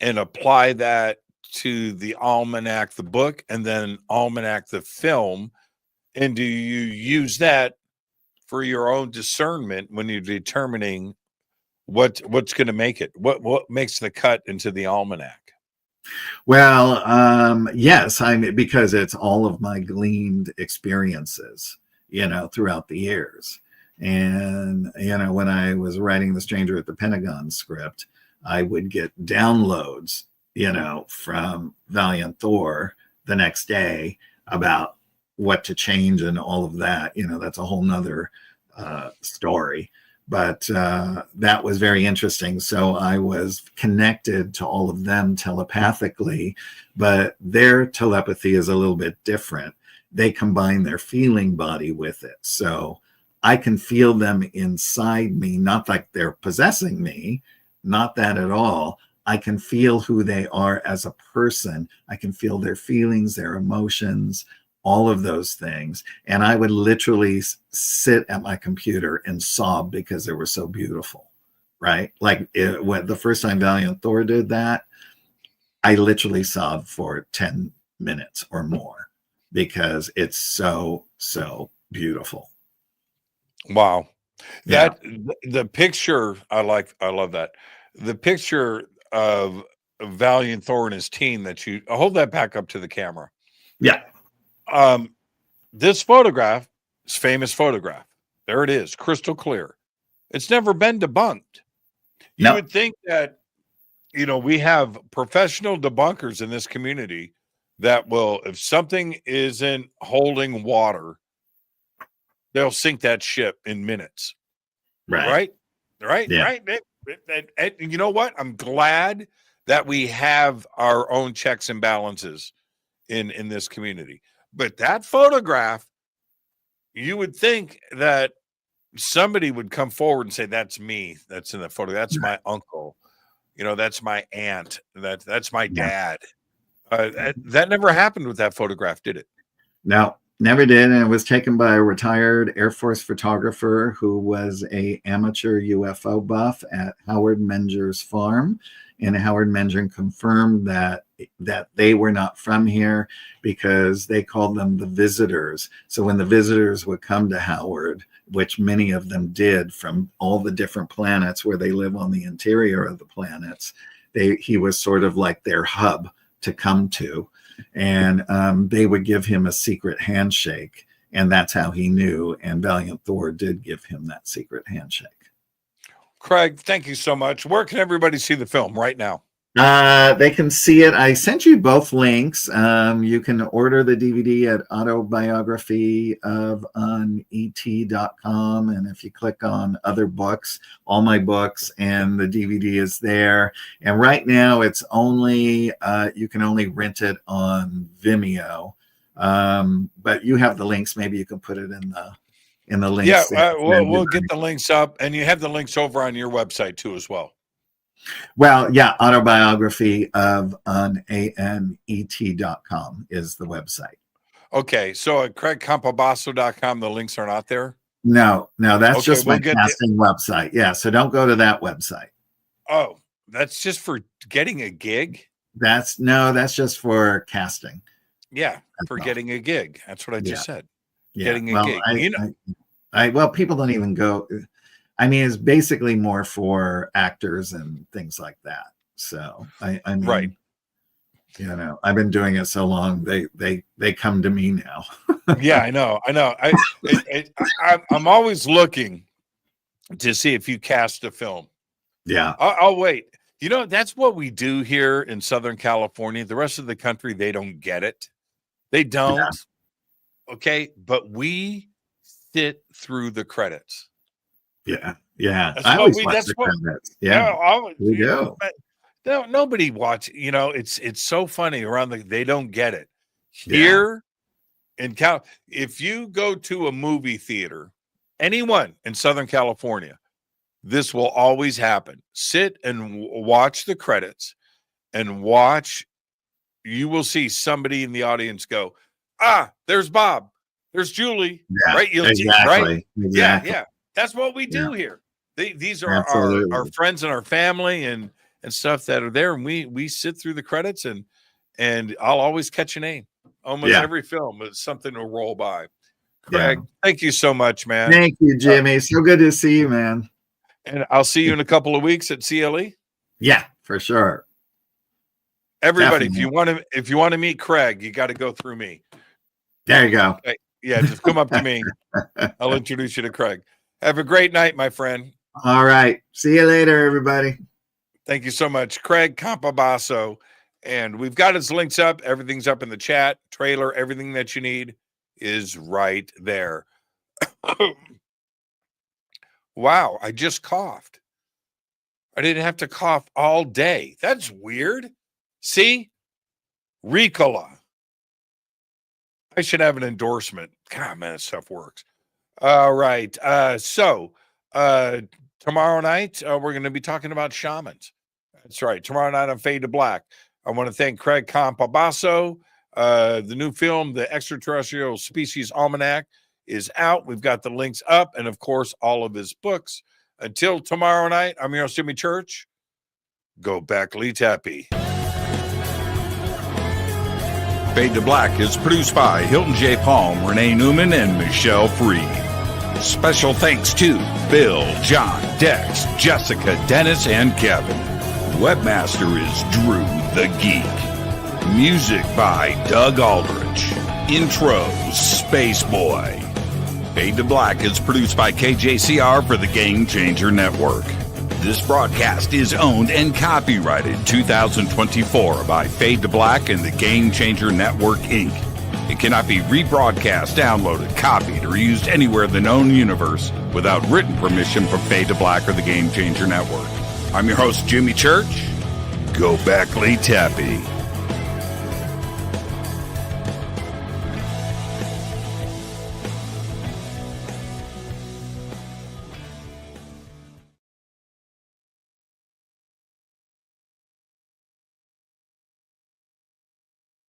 and apply that to the Almanac, the book, and then Almanac, the film? And do you use that for your own discernment when you're determining what's going to make it? What makes the cut into the Almanac? Well, yes, because it's all of my gleaned experiences, throughout the years. And, when I was writing The Stranger at the Pentagon script, I would get downloads, from Valiant Thor the next day about what to change and all of that. That's a whole nother story. But that was very interesting. So I was connected to all of them telepathically, but their telepathy is a little bit different. They combine their feeling body with it. So I can feel them inside me, not like they're possessing me, not that at all. I can feel who they are as a person. I can feel their feelings, their emotions, all of those things. And I would literally sit at my computer and sob because they were so beautiful, right? Like when the first time Valiant Thor did that, I literally sobbed for 10 minutes or more because it's so so beautiful. Wow. Yeah. The picture, I love that. The picture of Valiant Thor and his team that you hold that back up to the camera. Yeah. This photograph is famous photograph. There it is, crystal clear. It's never been debunked. You No. would think that, we have professional debunkers in this community that will, if something isn't holding water, they'll sink that ship in minutes. Right. Yeah. And you know what? I'm glad that we have our own checks and balances in this community. But that photograph, you would think that somebody would come forward and say, that's me. That's in the photo. That's my uncle. That's my aunt. That's my dad. That never happened with that photograph, did it? No, never did. And it was taken by a retired Air Force photographer who was a amateur UFO buff at Howard Menger's farm. And Howard Menger confirmed that they were not from here because they called them the visitors. So when the visitors would come to Howard, which many of them did from all the different planets where they live on the interior of the planets, he was sort of like their hub to come to. And they would give him a secret handshake. And that's how he knew. And Valiant Thor did give him that secret handshake. Craig, thank you so much. Where can everybody see the film right now? They can see it. I sent you both links. You can order the DVD at Autobiography on et.com. And if you click on other books, all my books, and the DVD is there. And right now it's only, you can only rent it on Vimeo. But you have the links. Maybe you can put it in the links. Yeah, we'll get the links up, and you have the links over on your website too as well. Well, yeah, Autobiography on anet.com is the website. Okay, so at CraigCampobasso.com, the links are not there? No, that's just my casting website. Yeah, so don't go to that website. Oh, that's just for getting a gig? That's just for casting. Yeah, for getting a gig. That's what I just said. Yeah. Getting a gig. Well, people don't even go. I mean, it's basically more for actors and things like that. So I mean, right. I've been doing it so long, they come to me now. Yeah, I know. I'm always looking to see if you cast a film. Yeah. I'll wait. That's what we do here in Southern California. The rest of the country, they don't get it. They don't. Yeah. Okay. But we sit through the credits. Yeah. Yeah. I always watch the credits. Yeah. We go. No, nobody watch. It's so funny around they don't get it. Here in if you go to a movie theater, anyone in Southern California, this will always happen. Sit and watch the credits and watch. You will see somebody in the audience go, there's Bob. There's Julie. Yeah, right? You'll exactly. see, right? Exactly. Yeah. That's what we do here. These are our friends and our family and stuff that are there. And we sit through the credits and I'll always catch a name. Almost every film is something to roll by. Craig, thank you so much, man. Thank you, Jimmy. So good to see you, man. And I'll see you in a couple of weeks at CLE. Yeah, for sure. Everybody, if you want to meet Craig, you got to go through me. There you go. Okay. Yeah, just come up to me. I'll introduce you to Craig. Have a great night, my friend. All right. See you later, everybody. Thank you so much. Craig Campobasso. And we've got his links up. Everything's up in the chat. Trailer, everything that you need is right there. Wow, I just coughed. I didn't have to cough all day. That's weird. See? Ricola. I should have an endorsement. God, man, this stuff works. All right. So tomorrow night, we're going to be talking about shamans. That's right. Tomorrow night on Fade to Black. I want to thank Craig Campobasso. The new film, The Extraterrestrial Species Almanac, is out. We've got the links up. And, of course, all of his books. Until tomorrow night, I'm your host, Jimmy Church. Go back, Lee Tappy. Fade to Black is produced by Hilton J. Palm, Renee Newman, and Michelle Freed. Special thanks to Bill, John, Dex, Jessica, Dennis, and Kevin. Webmaster is Drew the Geek. Music by Doug Aldrich. Intro, Space Boy. Fade to Black is produced by KJCR for the Game Changer Network. This broadcast is owned and copyrighted 2024 by Fade to Black and the Game Changer Network, Inc. It cannot be rebroadcast, downloaded, copied, or used anywhere in the known universe without written permission from Fade to Black or the Game Changer Network. I'm your host, Jimmy Church. Go back, Lee Tappy.